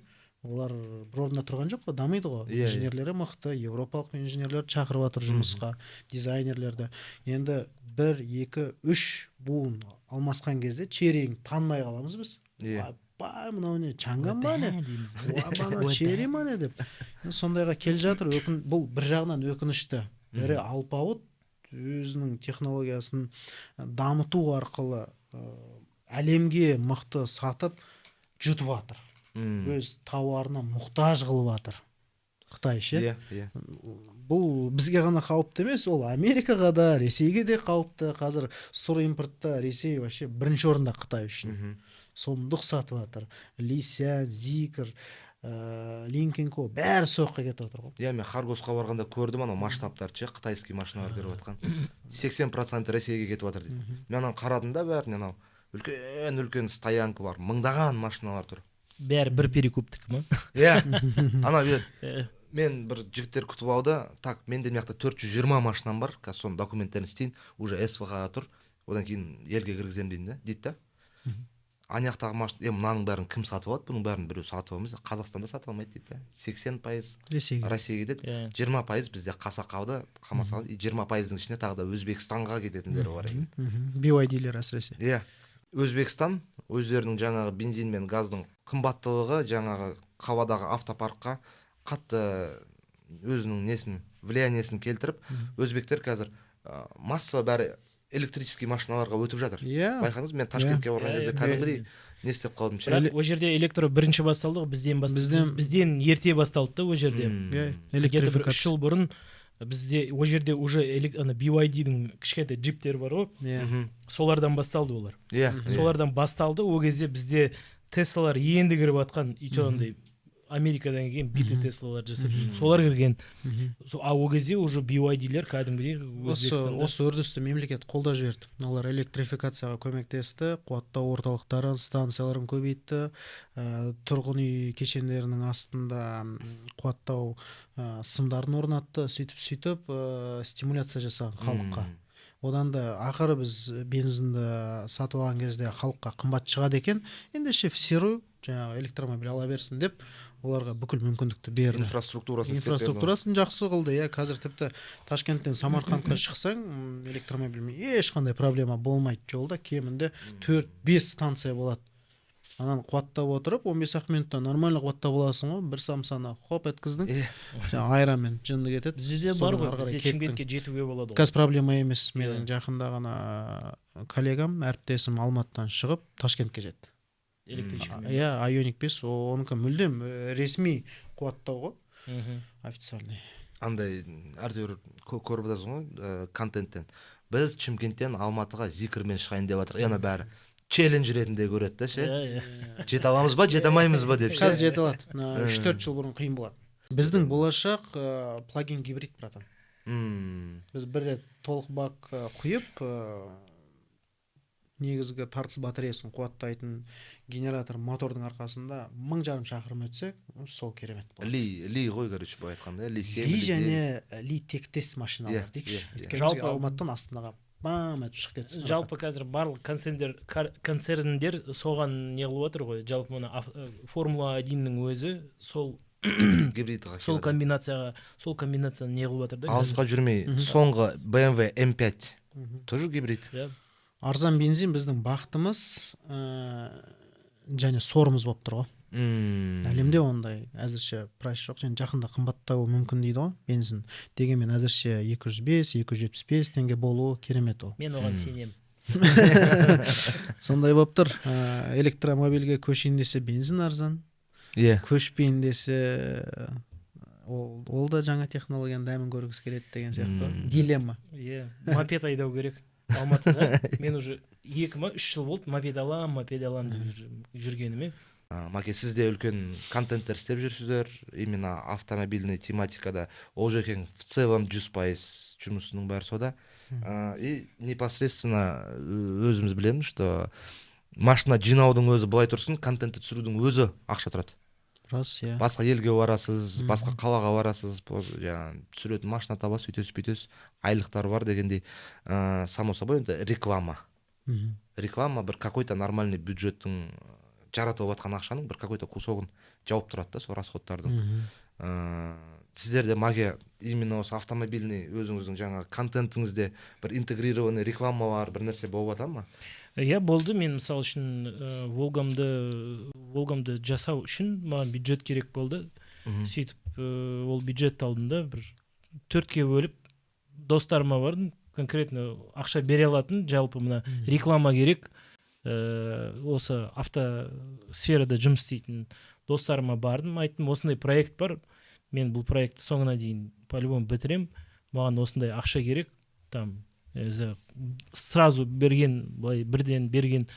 олар бір орында тұрған жоқ қой, дамиды ғой. Инженерлері мықты, европалық инженерлер шақырып жатыр жұмысқа, дизайнерлерді. Енді 1, 2, 3 буын алмасқан кезде черең танымай қаламыз біз. Бай, мынау не, чаңган ба не, бана чери ма не деп. Сондайға келе жатыр. Бұл бір жағынан өкінішті. Бірі алпауыт өзінің технологиясын дамыту арқылы әлемге мықты сатып жұтып жатыр. Өз тауарына мұқтаж қылып жатыр. Қытай ше. Бұл бізге ғана қауіпті емес, ол Америкаға да, Ресейге де қауіпті. Қазір сұр импортта Ресей вообще бірінші орында Қытай үшін. Сомдық сатып жатыр. Лися, Зикр, Линкин Ко бәрі соққа кетіп отыр ғой. Мен Харгосқа барғанда көрдім анау масштабтарды ше, қытайский машиналар келіп жатқан. 80% Ресейге кетіп жатыр дейді. Мен ананы қарадым да, бәріне анау үлкен стоянка бар, мыңдаған машиналар тұр. Бәрі бір перекуптікі ма? Анау мен бір жігіттер күтіп алды, так, менде мияқта 420 машинам бар, қазір соның документтерін істейін, уже СВХ-ға тұр, одан кейін елге кіргіземін дейді да. Анаяқтағы машина, мынаның бәрін кім сатып алады? Бұның бәрін біреу сатып алмайды. Қазақстанда сатып алмайды дейді. 80% Ресейге кетеді. 20% бізде қасақалды, қамасалды. 20%-дің ішіне тағы да Өзбекстанға кететіндері бар екен. BYD-лер әсіресе. Өзбекстан өздерінің жаңағы бензин мен газдың қымбаттылығы жаңағы қаладағы автопаркқа қатты өзінің несін, влияниесін келтіріп, өзбектер қазір массова бәрі электрический машиналарға өтіп жатыр. Байқаңыз, мен Ташкентке барған кезде кәдімгідей не істеп қалдым. О жерде электро бірінші басталды ғой, бізден ерте басталды да о жерде. Где-то 3 жыл бұрын бізде о жерде уже BYD-дің кішкентай джиптері бар ғой. Солардан басталды олар. Солардан басталды, о кезде бізде Теслалар енді кіріп жатқан, андай Америкадан келген биті Теслалар жасап, солар кірген. О кезде уже BYD-лер кәдімгідей Өзбекстанда. Осы үрдісті мемлекет қолдап жіберді. Олар электрификацияға көмектесті, қуаттау орталықтары, станцияларын көбейтті, тұрғын үй кешендерінің астында қуаттау сымдарын орнатты, сөйтіп стимуляция жасаған халыққа. Одан да ақыры біз бензинді сатып алған кезде халыққа қымбат шығады екен, ендеше всеру жаңағы электромобиль ала берсін деп оларға бүкіл мүмкіндікті берді. Инфраструктурасын жақсы қылды. Қазір тіпті Ташкенттен Самарқандқа шықсаң, электромобильмен ешқандай проблема болмайды. Жолда кемінде 4-5 станция болады. Анан қуаттап отырып 15 минутта нормально қуаттап боласың ғой, бір самсаны хоп еткіздің, айрамен жынды кетеді. Бізде бар ғой, бізде Шымкентке жетуге болады ғой. Қазір проблема емес. Менің жақында ғана коллегам, әріптесім Алматыдан шығып Ташкентке жетті. Электричкамен. Айоник 5, оныкі мүлдем ресми қуаттау ғой, официальный. Андай әртеуір көріп отырсың ғой контенттен. Біз Шымкенттен Алматыға Зикрмен шығайын деп жатыр. Яна бәрі челлендж ретінде көреді да ше. Жете аламыз ба, жете алмаймыз ба деп ше. Қазір жете алады. 3-4 жыл бұрын қиын болады. Біздің болашақ плагин гибрид, братан. Біз бір рет толық бак құйып, негізгі тартыс батареясын қуаттайтын генератор мотордың арқасында 1500 шақырым өтсек, сол керемет болады. Ли ғой, короче, былай айтқанда, Ли 7. Ли және Ли тектес машиналар дейікші. Өйткені Алматыдан Астанаға бам етіп шығып кетсін. Жалпы қазір барлық концерндер соған не қылып отыр ғой. Жалпы мына Формула 1-нің өзі сол гибридға, сол комбинацияны не қылып отыр да. Алысқа жүрмей, соңғы BMW M5 тоже гибрид. Арзан бензин біздің бақытымыз және сорымыз болып тұр ғой. Әлемде ондай әзірше прайс жоқ, және жақында қымбаттауы мүмкін дейді ғой бензин. Дегенмен әзірше 205-275 теңге болуы керемет ол. Мен оған сенем. Сондай болып тұр. Электромобильге көшейін десе бензин арзан. Көшпейін десе ол да жаңа технологияның дәмін көргісі келеді деген сияқты. Дилемма. Мопед айдау керек. Алматыда мен уже 2-3 жыл болды мопед алам деп жүргеніме. Маке, сіз де үлкен контенттер істеп жүрсіздер, именно автомобильный тематикада. Ол жекен в целом 100% жұмысының бәрі сода. И непосредственно өзіміз білеміз, что машина жинаудың өзі былай тұрсын, контентті түсірудің өзі ақша тұрады. Басқа елге барасыз, басқа қалаға барасыз, түсіретін машина табасыз, үйтесіз, айлықтар бар дегендей. Само собой, это реклама. Реклама бір какой-то нормальный бюджеттің жаратылып жатқан ақшаның бір какой-то кусогын жауып тұрады да сол расходтардың. Сіздерде маге именно осы автомобильный өзіңіздің жаңа контентіңізде бір интегрированный реклама бар, бір нәрсе болып жатыр ма? Иә, болды. Мен мысалы үшін Волгамды жасау үшін маған бюджет керек болды. Сөйтіп ол бюджет алдым да, бір 4-ке бөліп достарыма бардым, конкретно ақша бере алатын, жалпы мына реклама керек, осы автосферада жұмыс істейтін достарыма бардым, айттым, осындай проект бар, мен бұл проектті соңына дейін по-любому бітірем, маған осындай ақша керек, там сразу берген, былай бірден берген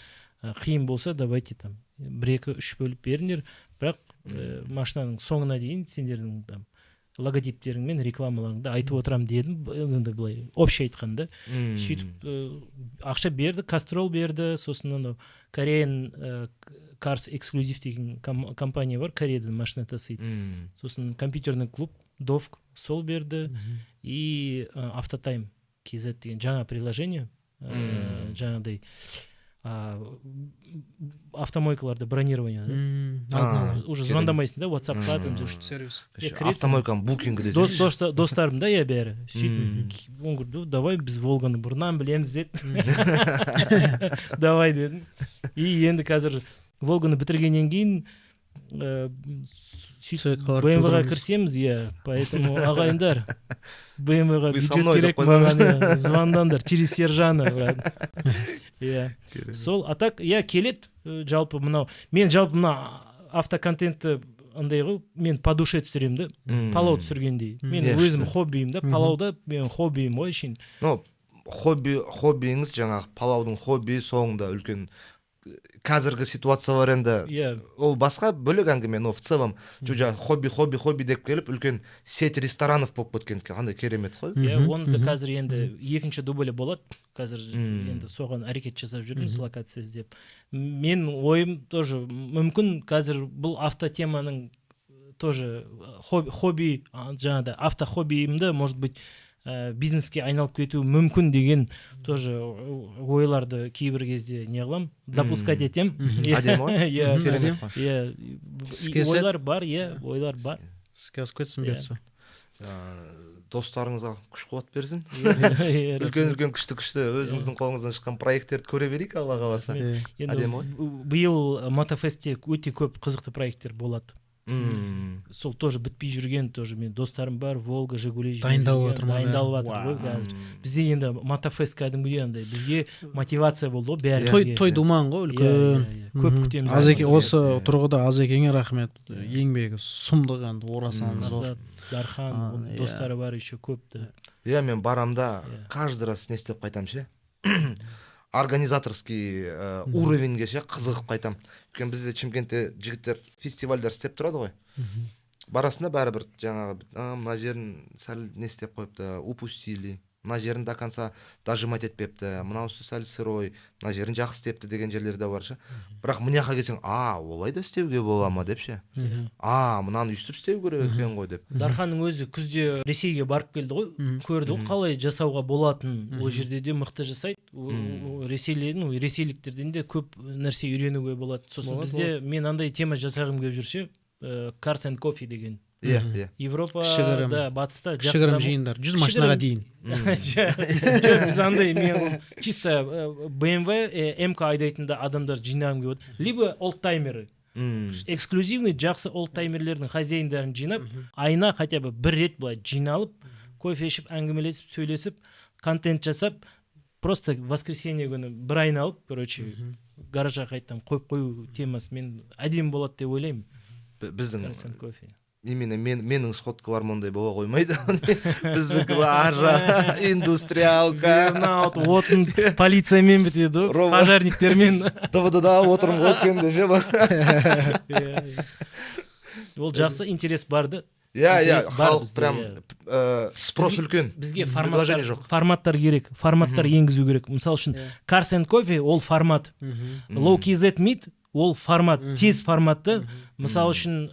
қиын болса, давайте там 1-2-3 бөліп беріңдер, бірақ машинаның соңына дейін сендердің там логотиптерің мен рекламаларыңды айтып отырам дедім, енді былай общий айтқанда. Сөйтіп ақша берді, Castrol берді, сосын анау Korean Cars Exclusive деген компания бар, Кореядан машина тасиды. Сосын компьютерный клуб Довк сол берді, и Автотайм KZ деген жаңа приложение, жаңағыдай автомойкаларды бронирование, уже звондамайсың да, WhatsApp-қа там сервис. Автомойканың букингі десеңіз. Достарым да, я бәрі. Сөйтіп, он говорит, давай біз Волганы бұрыннан білеміз деді. Давай дедім. И енді қазір Волганы бітіргеннен кейін BMW-ға кірсеміз, иә, поэтому ағайындар, BMW-ға бюджет керек маған, звондаңдар через Сержана, брат. Иә, сол, а так, иә, келет, жалпы мынау, мен жалпы мына автоконтентті андай ғой, мен по душе түсірем да, палау түсіргендей. Мен өзім хоббиім да, палауда мен хоббиім ғой үшін. Ну, хоббиіңіз жаңағы палаудың хобби соңында үлкен қазіргі ситуация бар енді. Ол басқа бөлек әңгіме, но в целом хобби деп келіп үлкен сеть ресторанов болып кеткен, қандай керемет қой. Иә, оны да қазір енді екінші дублі болады. Қазір енді соған әрекет жасап жүрміз, локация іздеп. Мен ойым тоже мүмкін қазір бұл автотеманың тоже хобби, жаңағыда автохоббиімді, может быть, бизнеске айналып кету мүмкін деген тоже ойларды кейбір кезде не қылам, допускать етем. Әдем ғой? Ойлар бар, ойлар бар. Іске асып кетсін берсі. Достарыңызға күш қуат берсін. Үлкен күшті өзіңіздің қолыңыздан шыққан проекттерді көре берейік, Алла қаласа. Әдем ғой? Биыл Мотофестте өте көп қызықты проекттер болады. Сол тоже бітпей жүрген, тоже мен достарым бар, Волга, Жигули дайындалып жатыр. Бізде енді Мотофест кәдімгідей андай, бізге мотивация болды ғой бәрімізге. Той думан ғой, үлкен. Көп күтеміз. Азеке, осы тұрғыда Азекеңе рахмет. Еңбегі сұмдық енді орасан зор. Дархан, достары бар еще көпті. Иә, мен барамда каждый раз не істеп қайтам ше. Организаторский уровеньге ше қызығып қайтам. Өйткені бізде Шымкентте жігіттер фестивальдар істеп тұрады ғой. Барасында бәрібір жаңағы мына жерін сәл не істеп қойыпты, упустили. Мына жерін до конца дожимать етпепті, мынаусы сәл сырой, мына жерін жақсы істепті деген жерлер де бар ше. Бірақ мыняққа келсең, олай да істеуге бола ма деп ше. Мынаны үстіп істеу керек екен ғой деп. Дарханның өзі күзде Ресейге барып келді ғой, көрді ғой қалай жасауға болатын. Ол жерде де мықты жасайды. Ресейліктерден де көп нәрсе үйренуге болады. Сосын бізде мен андай тема жасағым келіп жүрсе, Cars and Coffee деген. Европада, батыста кішігірім жиындар, 100 машинаға дейін. Біз андай, мен чисто BMW, МК айдайтында адамдар жинағым келіп отыр. Либо олдтаймеры, эксклюзивный жақсы олдтаймерлердің хозяиндарын жинап, айына хотя бы бір рет былай жиналып, кофе ішіп, әңгімелесіп, сөйлесіп, контент жасап, просто воскресенье күні бір айналып, короче, гаражға қайттан қойып қою темасы мен әдем болады деп ойлаймын. Біздің именно менің сходкаларым ондай бола қоймайды. Біздікі ажа, индустриалка. Отын полициямен бітеді, пожарниктермен. ТВД-да отырым өткенде ше бар. Ол жақсы интерес барды. Иә, халық прям спрос үлкен. Бізге форматтар керек, форматтар енгізу керек. Мысал үшін, Cars and Coffee ол формат. Low KZ Meet ол формат, тез форматты. Мысал үшін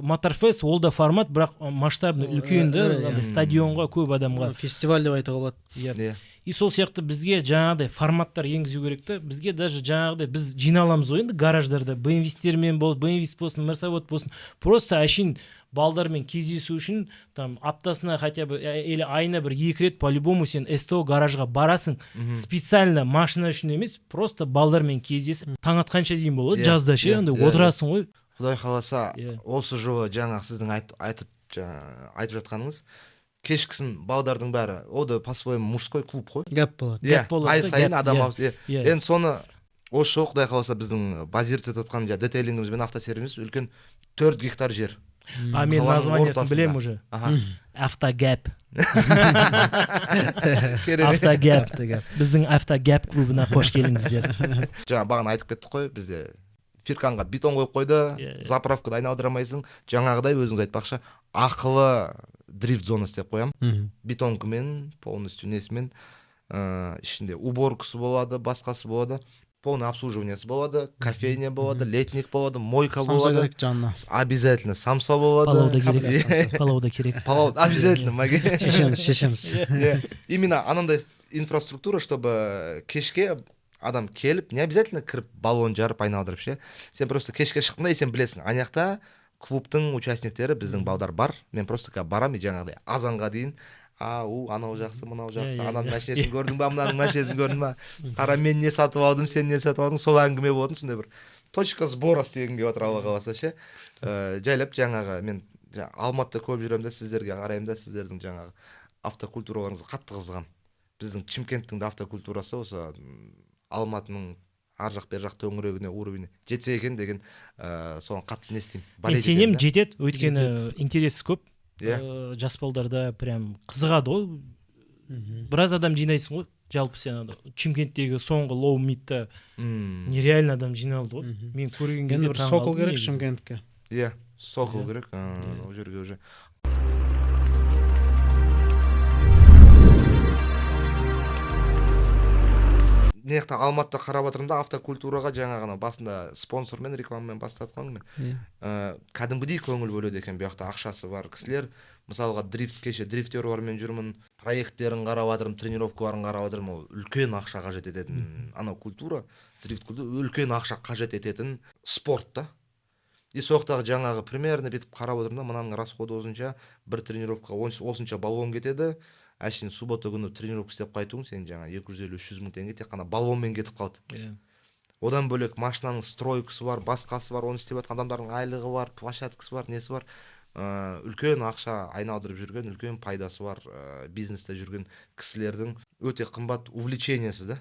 Motorfest ол да формат, бірақ масштабны үлкенді, стадионға көп адамға. Фестиваль деп айтуға болады. и сол сияқты бізге жаңағыдай форматтар енгізу керек та. Бізге даже жаңағыдай біз жиналамыз ғой енді гараждарда, BMW-стермен болды, BMW болсын, Мерсавод болсын, просто әшейін балдармен кездесу үшін там аптасына хотя бы или айына бір 2 рет по-любому сен СТО гаражға барасың. Специально машина үшін емес, просто балдармен кездесіп, таң атқанша дейін болады, жазда ше, андай отырасың ғой. Құдай қаласа, осы жолы жаңа сіздің айтып жатқаныңыз, кешкісін балдардың бәрі, о да по-своему мужской клуб қой. Гәп болады. Ай сайын адам енді соны осы жол құдай қаласа біздің базировать етіп жатқан детейлингіміз бен автосервисіміз үлкен 4 гектар жер. А мен названиясын білем уже. Автогәп. Автогәп деген. Біздің автогәп клубына қош келіңіздер. Жаңа бағана айтып кеттік қой, бізде фирканға бетон қойып қойды, заправкада айналдырамайсың. Жаңағыдай өзіңіз айтпақшы, ақылы дрифт зонасы деп қоям. Бетонкымен, полностью несімен, ішінде уборкасы болады, басқасы болады. Полный обслуживаниясы болады, кофейня болады, летник болады, мойка болады. Самса керек жанына. Обязательно самса болады. Палау да керек. Палау обязательно, маге. Шешеміз. Именно анандай инфраструктура, чтобы кешке адам келіп, не обязательно кіріп баллон жарып айналдырып ше. Сен просто кешке шықтыңда, сен білесің, анаяқта клубтың участниктері біздің балдар бар. Мен просто барам, жаңағыдай азанға дейін анау жақсы, мынау жақсы, ананың машинесін көрдің ба, мынаның машинесін көрдің ба, қара мен не сатып алдым, сен не сатып алдың, сол әңгіме болатын, сондай бір точка сбора істегенге отыр Алла қаласа ше. Жайлап жаңағы мен Алматыда көп жүремін да, сіздерге қараймын да, сіздердің жаңағы автокультураларыңызға қатты қызығамын. Біздің Шымкенттің де автокультурасы осы Алматының ар жақ бер жақ төңірегіне, уровеніне жетсе екен деген соған қатты не істеймін. Мен сенем жетеді, өйткені интерес көп. Жас балдарда прям қызығады ғой. Біраз адам жинайсың ғой. Жалпы сен Шымкенттегі соңғы лоу митта нереально адам жиналды ғой. Мен көрген кезде бір сокол керек Шымкентке. Сокол керек. Ол жерге уже. Неқта Алматыда қарап отырмда автокультураға жаңағына басында спонсормен, рекламамен бастатқан мен. Кәдімгідей көңіл бөледі екен, бұяқта ақшасы бар кісілер. Мысалға кеше дрифтерлармен жүрмін, проекттерін қарап жатырмын, тренировкаларын қарап жатырмын. Ол үлкен ақша қажет ететін анау культура, дрифт культура үлкен ақша қажет ететін спорт та. И соқтағы жаңағы примерно бетіп қарап отырмда, мынаның расходы осынша, бір тренировкаға осынша баллон кетеді. Әшейін суббота күні тренировка істеп қайтуың, сен жаңа 250-300 мың теңге тек қана баллонмен кетіп қалды. Одан бөлек машинаның стройкасы бар, басқасы бар, оны істеп жатқан адамдардың айлығы бар, площадкасы бар, несі бар. Үлкен ақша айналдырып жүрген, үлкен пайдасы бар бизнесте жүрген кісілердің өте қымбат увлечениясы да.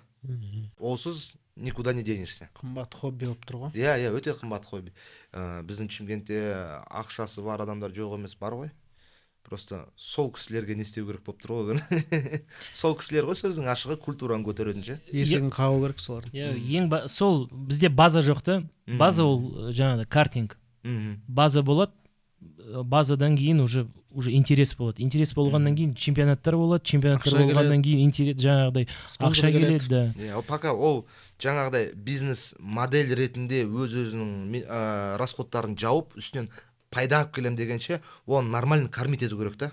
Олсыз никуда не денешься. Қымбат хобби болып тұр ғой. Өте қымбат хобби. Біздің Шымкентте ақшасы бар адамдар жоқ емес, бар ғой. Просто сол кісілерге не істеу керек болып тұр ғой. Сол кісілер ғой сөздің ашығы культураны көтеретін ше. Есігін қағу керек солардың. Сол бізде база жоқ та. База ол жаңағы картинг. База болады. Базадан кейін уже интерес болады. Интерес болғаннан кейін чемпионаттар болады. Чемпионаттар болғаннан кейін интерес жаңағыдай ақша келеді. Пока ол жаңағыдай бизнес модель ретінде өз-өзінің расходтарын жауып, үстінен пайда алып келем дегенше, оны нормально кормить ету керек та.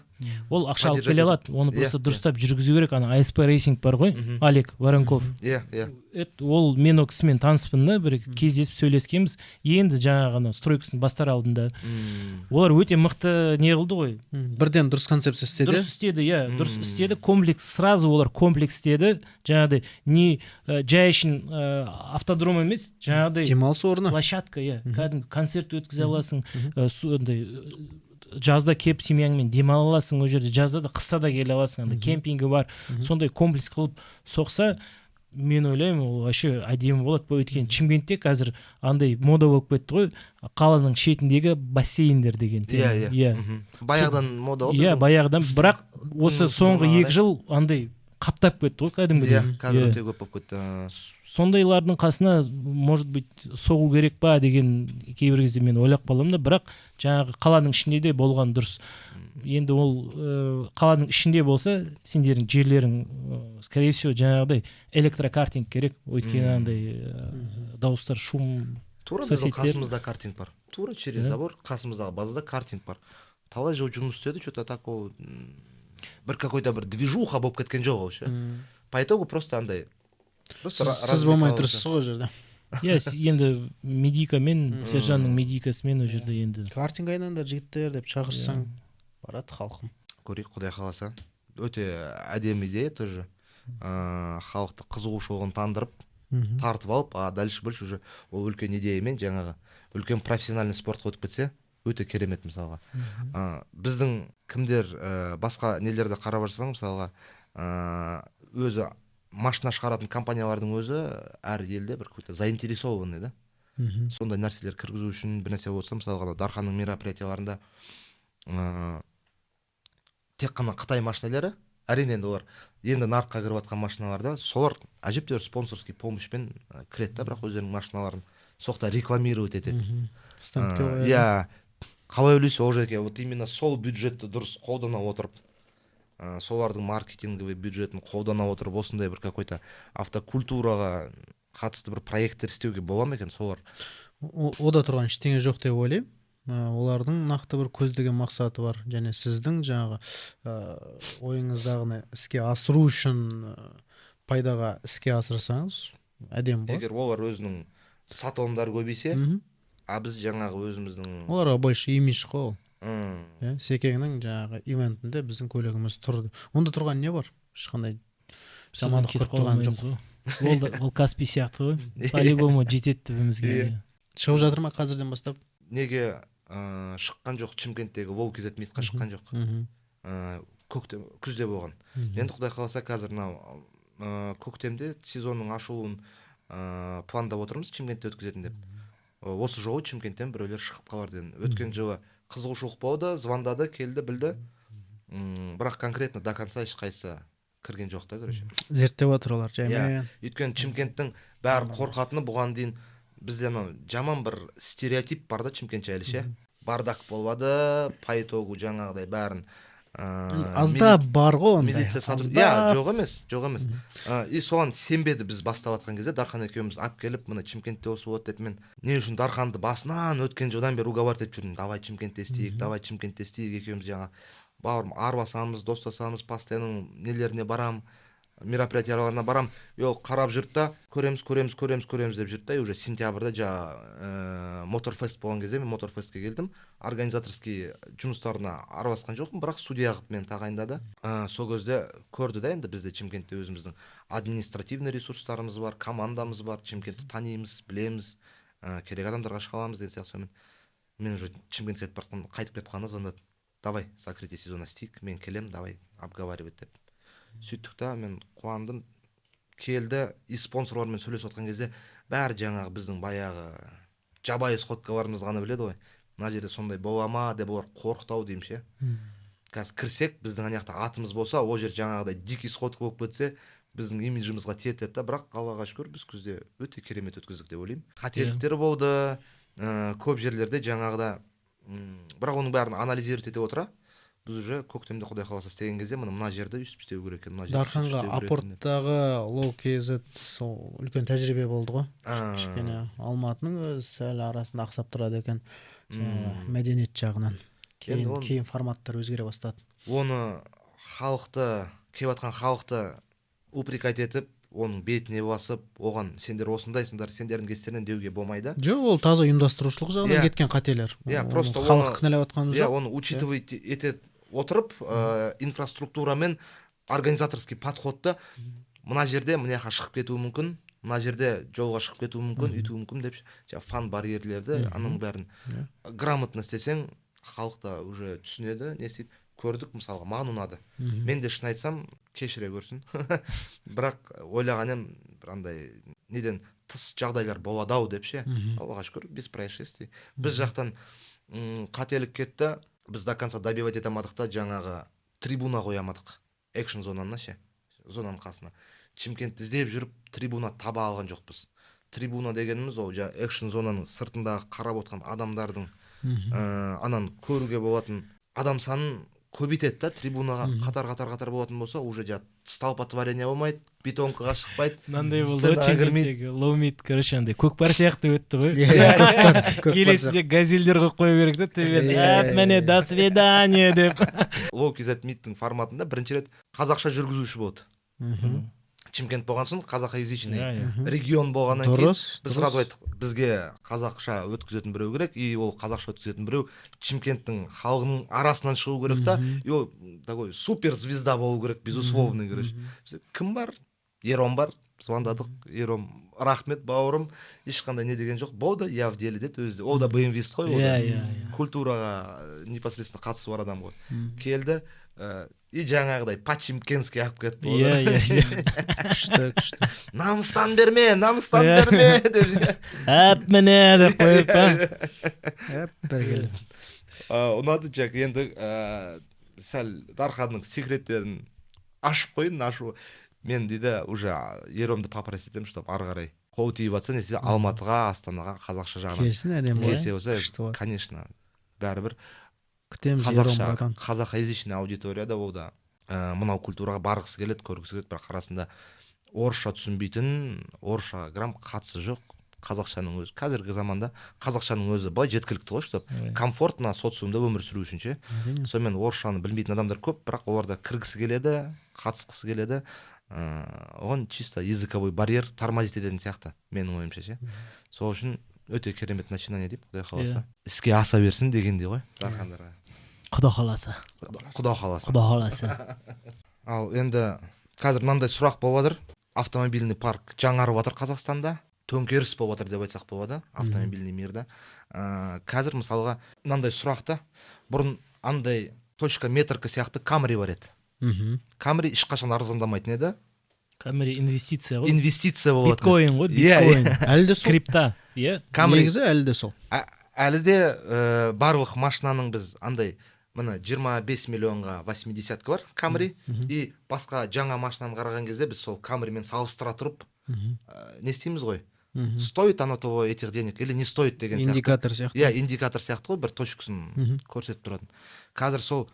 Ол ақша алып келе алады, оны просто дұрыстап жүргізу керек. Ана ASP Racing бар ғой, Олег Воронков. Ол мен ол кісімен таныспын да, бір кездесіп сөйлескенбіз. Енді жаңағы стройкасын бастар алдында. Олар өте мықты не қылды ғой. Бірден дұрыс концепция істеді. Дұрыс істеді, дұрыс істеді. Комплекс, сразу олар комплекс істеді. Жаңағыдай не жай үшін автодром емес, жаңағыдай демалыс орны. Площадка, кәдімгі концерт өткізе аласың. Жазда кеп семьяңмен демала аласың, ол жерде жазда да қыста да келе аласың, кемпингі бар. Сондай комплекс қылып соқса, мен ойлаймын, ол вообще әдемі болады. Өйткені Шымкентте қазір андай мода болып кетті ғой, қаланың шетіндегі бассейндер деген. Баяғыдан мода ғой. Баяғыдан, бірақ осы соңғы 2 жыл андай қаптап кетті ғой кәдімгідей. Қазір өте көп болып кетті. Сондайлардың қасына, может быть, соғу керек па деген кейбір кезде мен ойлап қаламын да, бірақ жаңағы қаланың ішінде де болған дұрыс. Енді ол қаланың ішінде болса, сендердің жерлерің, скорее всего, жаңағыдай электрокартинг керек, өйткені андай дауыстар, шум. Тура біздің қасымызда картинг бар. Тура через забор қасымыздағы базада картинг бар. Талай жыл жұмыс істеді, что-то такого бір какой-то бір движуха болып кеткен жоқ ол ше. по итогу просто андай сіз болмай тұрсыз ғой ол жерде. Иә, енді медикамен, Сержанның медикасымен ол жерде енді. Картинг айнаңдар жігіттер деп шақырсаң барады халқым. Көрейік, құдай қаласа. Өте әдемі идея тоже. Халықты қызығушылығын тартып алып, а дальше больше уже ол үлкен идеямен жаңағы үлкен профессиональный спортқа өтіп кетсе, өте керемет мысалға. Біздің кімдер басқа нелерді қарап барсаң, мысалға өзі машина шығаратын компаниялардың өзі әр елде бір какой-то заинтересованный, да? Сондай нәрселер кіргізу үшін бір нәрсе болса, мысалға Дарханның мероприятияларында тек қана Қытай машиналары, әрине енді олар енді нарыққа кіріп жатқан машиналарда, солар әжептәуір спонсорский помощьпен кіреді да, бірақ өздерінің машиналарын соқта рекламировать етеді. Иә, қалай ойлайсыз ол жерге вот именно сол бюджетті дұрыс қолдана отырып, солардың маркетинговый бюджетін қолдана отырып, осындай бір какой-то автокультураға қатысты бір проекттер істеуге бола ма екен солар? Ода тұрған ештеңе жоқ деп ойлаймын. Олардың нақты бір көздеген мақсаты бар, және сіздің жаңағы ойыңыздағыны іске асыру үшін пайдаға іске асырсаңыз әдем болады. Егер олар өзінің сатылымдары көбейсе, а біз жаңағы өзіміздің оларға больше имидж қой. Секеңнің жаңағы ивентінде біздің көлігіміз тұрды. Онда тұрған не бар? Ешқандай жамандық көріп тұрған жоқ. Ол Каспий сияқты ғой. По-любому жетеді түбімізге. Шығып жатыр ма қазірден бастап? Неге шыққан жоқ, Чимкенттегі Волкизет митқа шыққан жоқ. Күзде болған. Енді құдай қаласа қазір көктемде сезонның ашылуын пландап отырмыз, Чимкентте өткізетін деп. Осы жолы Чимкенттен біреулер шығып қалар дедім. Өткен жылы қызығушылық болды, звондады, келді, білді. Бірақ конкретно до конца ешқайсысы кірген жоқ та, короче. Зерттеп отыр олар жаймен. Өйткені Чимкенттің бәрі қорқатыны, бұған дейін бізде жаман бір стереотип бар да Чимкент жайлы ше. Бардак болмады, по итогу жаңағыдай бәрін азда бар ғой ондай. Милиция сатып, жоқ емес. И соған сенбеді біз бастап жатқан кезде, Дархан екеуміз алып келіп, мына Чимкентте осы болады деп, мен не үшін Дарханды басынан өткен жылдан бері уговаривать етіп жүрдім. Давай Чимкентте істейік, екеуміз жаңа бауырым араласамыз, достасамыз, постоянно нелеріне барам, мероприятияларына барам. Қарап жүрді да, көреміз деп жүрді да, и уже сентябрьда жаңа Моторфест болған кезде мен Моторфестке келдім. Организаторский жұмыстарына араласқан жоқпын, бірақ судья қылып мен тағайындады. Сол кезде көрді да, енді бізде Чимкентте өзіміздің административный ресурстарымыз бар, командамыз бар, Чимкентті танимыз, білеміз, керек адамдарға шыға аламыз деген сияқты. Мен уже Чимкентке қайтып кетіп қалғанда звондады. Давай, закрытие сезона істейік, мен келем, давай, обговаривать деп. Сөйттік та, мен қуандым, келді, и спонсорлармен сөйлесіп отқан кезде бәрі жаңағы біздің баяғы жабайы сходкаларымыз ғана біледі ғой. Мына жерде сондай бола ма деп олар қорқытау деймін ше. Қазір кірсек, біздің аяқта атымыз болса, ол жер жаңағыдай дикий сходка болып кетсе, біздің имиджімізға тиеді да, бірақ Аллаға шүкір біз күзде өте керемет өткіздік деп ойлаймын. Қателіктер болды, көп жерлерде жаңағыда, бірақ оның бәрін анализировать ете отыра, біз уже көктемде құдай қаласа істеген кезде мына жерді үстіп істеу керек екен. Дарханға апорттағы Low-KZ сол үлкен тәжірибе болды ғой. Кішкене Алматының өз сәл арасында ақсап тұрады екен мәдениет жағынан. Кейін форматтар өзгере бастады. Оны халықты, келіватқан халықты упрекать етіп, оның бетіне басып, оған сендер осындайсыңдар, сендердің кестерінен деуге болмайды. Жоқ, ол таза ұйымдастырушылық жағынан кеткен қателер. Просто халық кінәлап жатқанымыз жоқ. Оны учитывать ете отырып, инфраструктурамен организаторский подходты мына жерде мыняққа шығып кетуі мүмкін, мына жерде жолға шығып кетуі мүмкін, үйтуі мүмкін деп, фан барьерлерді, аның бәрін грамотно істесең, халық та уже түсінеді, не істейді. Көрдік, мысалға, маған ұнады. Мен де шын айтсам, кешіре көрсін. Бірақ ойлағанем, андай неден тыс жағдайлар болады ау деп ше. Аллаға шүкір, без происшествий. Біз жақтан қателік кетті, біз до конца добивать етамадық та, жаңағы трибуна қоямадық. Экшн зонанына ше, зонаның қасына. Чимкентті іздеп жүріп, трибуна таба алған жоқпыз. Трибуна дегеніміз ол экшн зонаның сыртындағы қарап отқан адамдардың анан көруге болатын адам санын көбейтеді да, трибунаға қатар болатын болса, уже столпотворение болмайды, бетонкаға шықпайды. Мынандай болды ғой Чимкенттегі лоумит, короче, андай көкпар сияқты өтті ғой. Келесіде газельдер қойып керек та, төбені міне до свидания деп. Low-KZ миттің форматында бірінші рет қазақша жүргізуші болды. Чимкент болған соң қазақоязычный Иә, регион болғаннан кейін дұрыс біз сразу айттық, бізге қазақша өткізетін біреу керек, и ол қазақша өткізетін біреу Чимкенттің халқының арасынан шығу керек та, и ол такой супер звезда болу керек, безусловный, короче. Кім бар? Ером бар. Звондадық, Ером, рахмет бауырым, ешқандай не деген жоқ, болды, я в деле деді өзі. Ол да БМВист қой, ол да культураға непосредственно қатысы бар адам ғой. Келді, и жаңағыдай по-чимкенски алып кетті. Күшті. Намыстан берме деп. Әп міне деп қойып па. Бәрекелді. Ұнады Жак, енді сәл Дарханның секреттерін ашып қойын, ашу. Мен дейді уже Еромды попросить етемін, чтобы ары қарай қол тиіп жатса, не істесе Алматыға, Астанаға қазақша жағынан Келсін әдемі ғой. келсе болса, конечно, бәрібір Күтеміз қазақша, қазақоязычный аудиторияда ол да мынау культураға барғысы келеді, көргісі келеді, бірақ арасында орысша түсінбейтін, орысша грамм қатысы жоқ. Қазақшаның өзі, қазіргі заманда қазақшаның өзі былай жеткілікті ғой, чтобы комфортно социумда өмір сүру үшін ше. Сонымен орысшаны білмейтін адамдар көп, бірақ оларда кіргісі келеді, қатысқысы келеді. Оған чисто языковой барьер тормозит ететін сияқты, менің ойымша ше. Сол үшін өте керемет начинание деп, құдай қаласа. Іске аса берсін дегендей ғой, Дархандарға. Құда қаласа. Құда қаласа. Ал енді қазір мынандай сұрақ болып жатыр. Автомобильный парк жаңарып жатыр Қазақстанда. Төңкеріс болып жатыр деп айтсақ болады, автомобильный мирда. Қазір мысалға мынандай сұрақты, бұрын андай точка метрка сияқты Камри бар еді. Камри ешқашан арзандамайтын еді. Камри инвестиция ғой. Инвестиция болатын. Биткоин ғой, биткоин. Әлі де сол. Крипта. Негізі әлі де сол. Әлі де барлық машинаның біз андай мына 25 миллионға 80-ка бар Камри, и басқа жаңа машинаны қараған кезде біз сол Камримен салыстыра тұрып не істейміз ғой? Стоит оно того этих денег или не стоит деген сияқты. Индикатор сияқты. Иә, индикатор сияқты ғой, бір точкасын көрсетіп тұратын. Қазір сол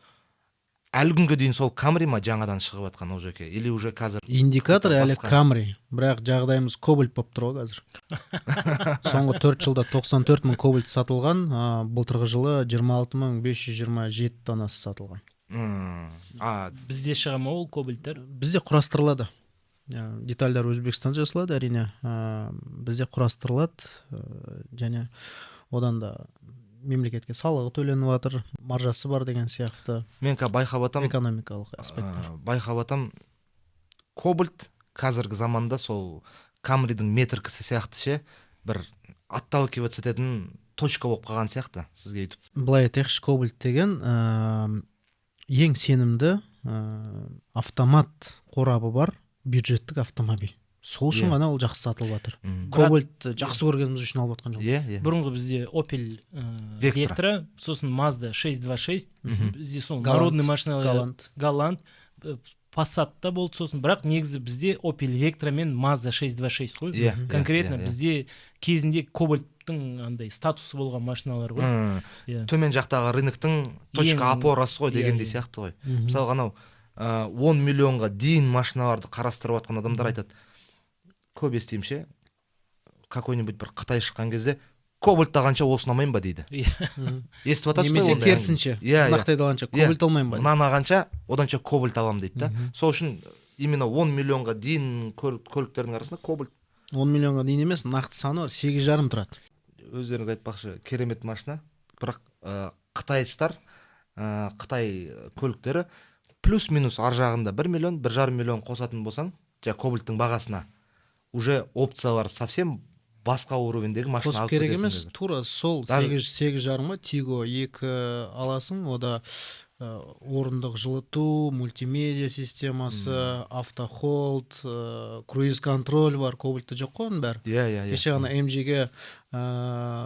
әлі күнге дейін сол Камри ма жаңадан шығып жатқан ол жеке, или уже қазір индикатор әлі Камри, бірақ жағдайымыз кобальт болып тұр ғой қазір. Соңғы 4 жылда 94 мың кобальт сатылған, былтырғы жылы 26.527 тоннасы сатылған. Бізде шыға ма ол кобальттар? Бізде құрастырылады. Детальдар Өзбекстан жасалады, әрине. Бізде құрастырылады, және одан да мемлекетке салығы төленіп жатыр, маржасы бар деген сияқты. Мен байқап атам, экономикалық аспекттер. Байқап атам, кобальт қазіргі заманда сол Камридің метркісі сияқты ше, бір отталкиваться ететін точка болып қалған сияқты сізге айтып. Былай айтайықшы, кобальт деген ең сенімді автомат қорабы бар бюджеттік автомобиль. Сол үшін ғана ол жақсы сатылып жатыр. Кобальт жақсы көргеніміз үшін алып жатқан жоқ. Бұрынғы бізде Opel Vectra, сосын Mazda 626, бізде сол народный машиналар, Галант, Passat'та болды сосын, бірақ негізі бізде Opel Vectra мен Mazda 626 қой. Конкретно бізде кезінде кобальттың андай статусы болған машиналар ғой. Төмен жақтағы рыноктың точка опорасы ғой дегендей сияқты ғой. Мысалы ғанау 10 миллионға дейін машиналарды қарастырып жатқан адамдар айтады, көп естеймін ше, какой-нибудь бір Қытай шыққан кезде кобальт алғанша осы ұнамайын ба дейді. Естіп жатасыз ғой? Немесе керісінше, нақтайды алғанша кобальт алмайын ба дейді. Мынаны алғанша оданша кобальт аламын дейді да. Сол үшін именно 10 миллионға дейін көліктердің арасында кобальт. 10 миллионға дейін емес, нақты саны бар, 8,5 тұрады. Өздеріңіз айтпақшы, керемет машина, бірақ қытайстар, Қытай көліктері плюс-минус ар жағында 1 миллион, 1,5 миллион қосатын болсаң, кобальттың бағасына уже опциялар совсем басқа уровендегі машина алып кетесің. Қосып керек емес, тура сол 8,5-ма Тиго 2 аласың, ода орындық жылыту, мультимедиа системасы, автохолд, круиз-контроль бар, кобальтта жоқ қой оның бәрі. Кеше ғана MG-ге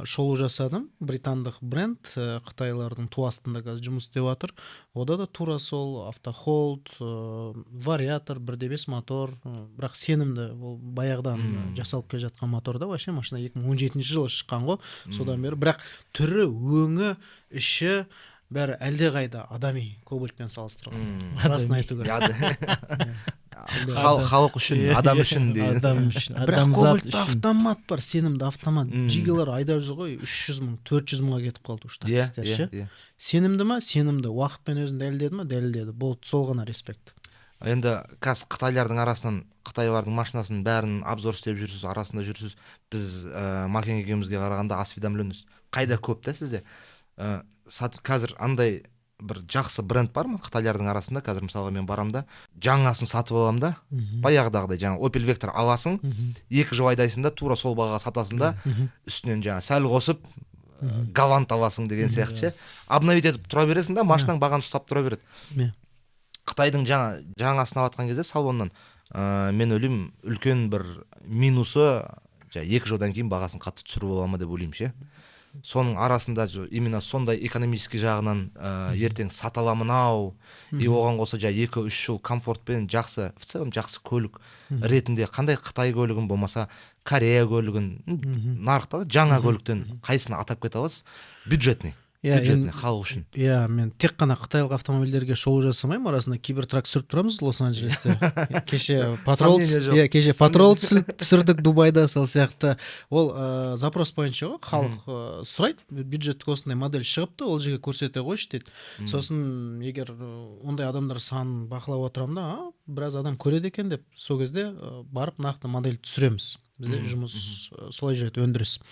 шолу жасадым, британдық бренд, Қытайлардың ту астында қазір жұмыс істеп жатыр. Ода да тура сол автохолд, вариатор, 1.5 мотор, бірақ сенімді, ол баяғыдан жасалып келе жатқан моторда, вообще машина 2017 жылы шыққан ғой, содан бері, бірақ түрі, өңі, іші бәрі әлде қайда адами кобальтпен салыстырылған. Расын айту керек. Халық үшін, адам үшін дейді. Бірақ кобальтта автомат бар, сенімді автомат. Джигалар айдап жүр ғой, 300 мың, 400 мыңға кетіп қалды уж таксистер ше. Сенімді ма? Сенімді. Уақытпен өзін дәлелдеді ма? Дәлелдеді. Болды, сол ғана респект. Енді қазір қытайлардың арасынан қытайлардың машинасын бәрін обзор істеп жүрсіз, арасында жүрсіз. Біз Макен екеумізге қарағанда осведомленность қайда көп та сізде. Қазір андай бір жақсы бренд бар ма қытайлардың арасында? Қазір мысалға мен барамда жаңасын сатып аламын да, баяғыдағыдай жаңа Opel Vectra аласың, 2 жыл айдайсың да тура сол бағаға сатасың да, үстінен жаңа сәл қосып галант аласың деген сияқты. Обновить етіп тұра бересің да, машинаң бағаны ұстап тұра береді. Қытайдың жаңасын алатқан кезде салоннан мен ойлаймын үлкен бір минусы 2 жылдан кейін бағасын қатты түсіріп аламы деп ойлаймын ше. Соның арасында именно сондай экономический жағынан ертең сата аламын ау, и оған қоса 2-3 жыл комфортпен жақсы, в целом жақсы көлік ретінде қандай Қытай көлігін болмаса Корея көлігін нарықтағы жаңа көліктен қайсыны атап кете аласыз? Бюджетный халық үшін. Мен тек қана қытайлық автомобильдерге шоу жасамаймын, арасында кибертрак түсіріп тұрамыз Лос-Анджелесте. Кеше патрол түсірдік Дубайда, сол сияқты. Ол запрос бойынша ғой, халық сұрайды, бюджеттік осындай модель шығыпты, ол жерге көрсете қойшы дейді. Сосын егер ондай адамдар санын бақылап отырамын да, біраз адам көреді екен деп, сол кезде барып нақты модель түсіреміз. Бізде жұмыс солай жүреді, өндіріс.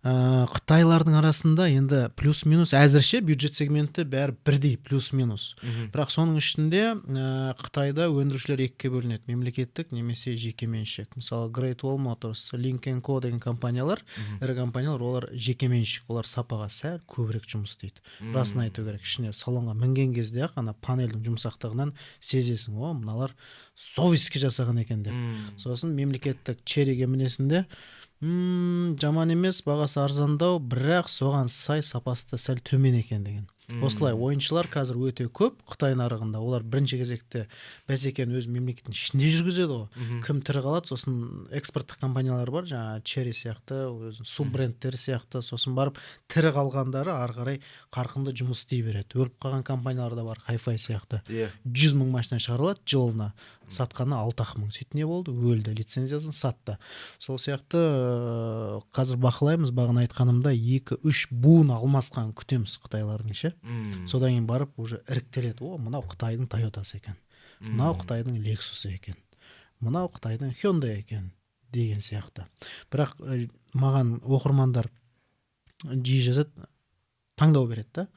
Қытайлардың арасында енді плюс-минус әзірше бюджет сегменті бәрі бірдей плюс-минус. Бірақ соның ішінде Қытайда өндірушілер екіге бөлінеді. Мемлекеттік немесе жеке меншік. Мысалы Great Wall Motors, Lynk & Co деген компаниялар, ірі компаниялар, олар жеке меншік. Олар сапаға сәл көбірек жұмыс істейді. Расын айту керек, ішіне салонға мінген кезде ана панельдің жұмсақтығынан сезесің, мыналар совестке жасаған екен деп. Сосын мемлекеттік Черриге мінесінде жаман емес, бағасы арзандау, бірақ соған сай сапасы да сәл төмен екен деген. Осылай ойыншылар қазір өте көп Қытай нарығында. Олар бірінші кезекте бәсекені өз мемлекеттің ішінде жүргізеді ғой. Кім тірі қалады, сосын экспорттық компаниялар бар, жаңа Черри сияқты, суббрендтер сияқты, сосын барып тірі қалғандары ары қарай қарқынды жұмыс істей береді. Өліп қалған компаниялар да бар, Hi-Fi сияқты. 100 мың машина шығарылады жылына, сатқаны 6 мың. Сөйтіп не болды? Өлді, лицензиясын сатты. Сол сияқты қазір бақылаймыз, бағана айтқанымда 2-3 буын алмасқан күтеміз Қытайлардың ше. Содан кейін барып уже іріктеледі. Мынау Қытайдың Тойотасы екен, мынау Қытайдың Лексусы екен, мынау Қытайдың Hyundai екен деген сияқты. Бірақ маған оқырмандар жиі жазады, таңдау береді да.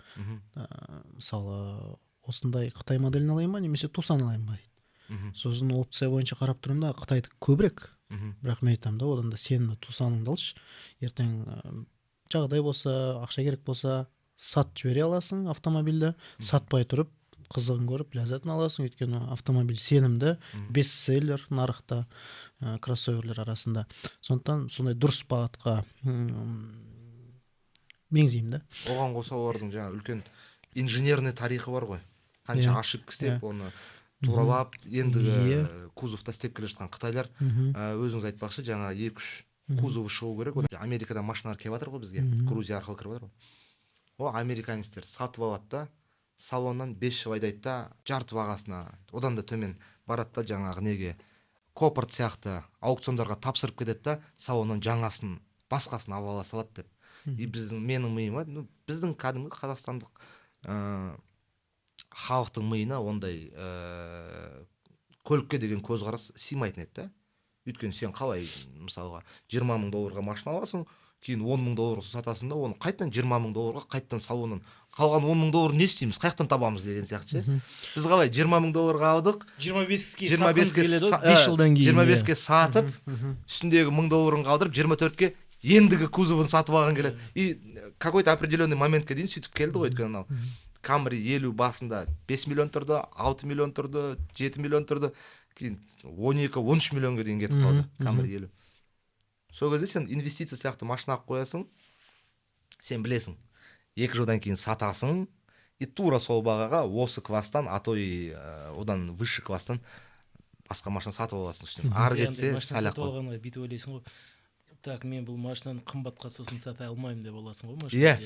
Мысалы, осындай Қытай моделін алайын ба, немесе Тусан алайын ба дейді. Сосын опция бойынша қарап тұрмын да, Қытайдың көбірек. Бірақ мен айтамын да, одан да сенің Тусаныңды алшы. Ертең жағдай болса, ақша керек болса, сат жібере аласың автомобильді, сатпай тұрып қызығын көріп ләззатын аласың. Өйткені автомобиль сенімді, бестселлер нарықта, кроссоверлер арасында. Сондықтан сондай дұрыс бағытқа меңзеймін да. Оған қоса олардың жаңа үлкен инженерный тарихы бар ғой. Қанша ошибка істеп, оны туралап, ендігі кузовта істеп келе жатқан қытайлар. Өзіңіз айтпақшы, жаңа 2-3 кузовы шығу керек. Америкадан машиналар келіп жатыр ғой бізге, Грузия арқылы кіріп жатыр ғой. О, американецтер сатып алады да, салоннан 5 жыл айдайды да, жарты бағасына, одан да төмен барады да, жаңағы неге Копарт сияқты аукциондарға тапсырып кетеді да, салоннан жаңасын, басқасын ала салады деп. И менің миыма, біздің кәдімгі қазақстандық халықтың миына ондай көлікке деген көзқарас сыймайтын еді да. Өйткені сен қалай, мысалға, 20 мың долларға машина аласың, кейін 10 мың долларға сатасың да, оны қайтадан 20 мың долларға қайтадан салонын, қалған 10 мың доллар не істейміз, қаяқтан табамыз деген сияқты ше. Біз қалай 20 мың долларға алдық, 25-ке сатып, үстіндегі 1000 долларын қалдырып, 24-ке ендігі кузовын сатып алған келеді. И какой-то определенный моментке дейін сөйтіп келді ғой, өйткені Camry 50 басында 5 миллион тұрды, 6 миллион тұрды, 7 миллион тұрды, кейін 12-13 миллионға дейін кетіп қалды Camry 50. Сол кезде сен инвестиция сияқты машина қоясың, сен білесің, 2 жылдан кейін сатасың, и тура сол бағаға осы класстан, а то и одан выше класстан басқа машина сатып аласың үстіне. Ары кетсе сәл-ақ қой. Бүйтіп ойлайсың ғой, так, мен бұл машинаны қымбатқа сосын сата алмаймын деп оласың ғой машина.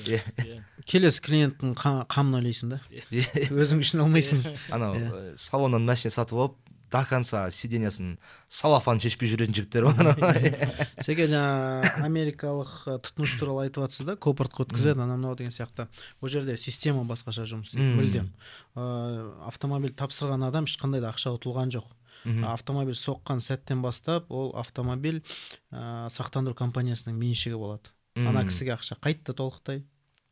Келесі клиенттің қамын ойлайсың да. Өзің үшін алмайсың. Анау салоннан машина сатып алып, до конца сиденьясын салафан шешпей жүретін жігіттер бар. сеге жаңа америкалық тұтынушы туралы айтып жатсыз да, kopыртқы өткізеді анау мынау деген сияқты. Ол жерде система басқаша жұмыс істейді, мүлдем. Автомобиль тапсырған адам ешқандай да ақша ұтылған жоқ. Автомобиль соққан сәттен бастап ол автомобиль сақтандыру компаниясының меншігі болады. Ана кісіге ақша қайтты толықтай.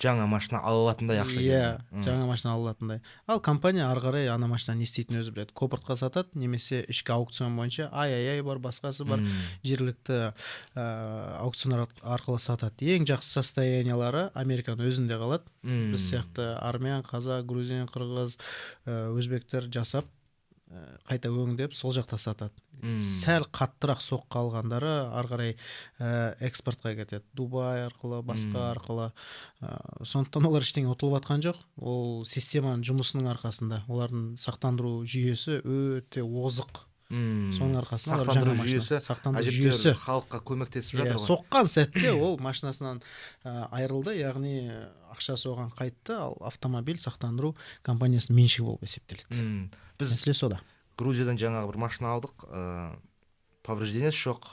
Жаңа машина ала алатындай ақша. Иә, жаңа машина ала алатындай. Ал компания ары қарай ана машина не істейтінін өзі біледі. Kopыртқа сатады, немесе ішкі аукцион бойынша ай бар, басқасы бар, жергілікті аукцион арқылы сатады. Ең жақсы состояниялары Американың өзінде қалады. Біз сияқты армян, қазақ, грузин, қырғыз, өзбектер жасап қайта өңдеп сол жақта сатады. Сәл қаттырақ соққы алғандары ары қарай экспортқа кетеді. Дубай арқылы, басқа арқылы. Сондықтан олар ештеңе ұтылып жатқан жоқ. Ол системаның жұмысының арқасында. Олардың сақтандыру жүйесі өте озық. Соның арқасында сақтандыру жүйесі халыққа көмектесіп жатыр ғой. Соққан сәтте ол машинасынан айырылды, яғни ақшасы оған қайтты, ал автомобиль сақтандыру компаниясының меншігі болып есептеледі. Мәселе сода. Грузиядан жаңағы бір машина алдық, повреждениесі жоқ.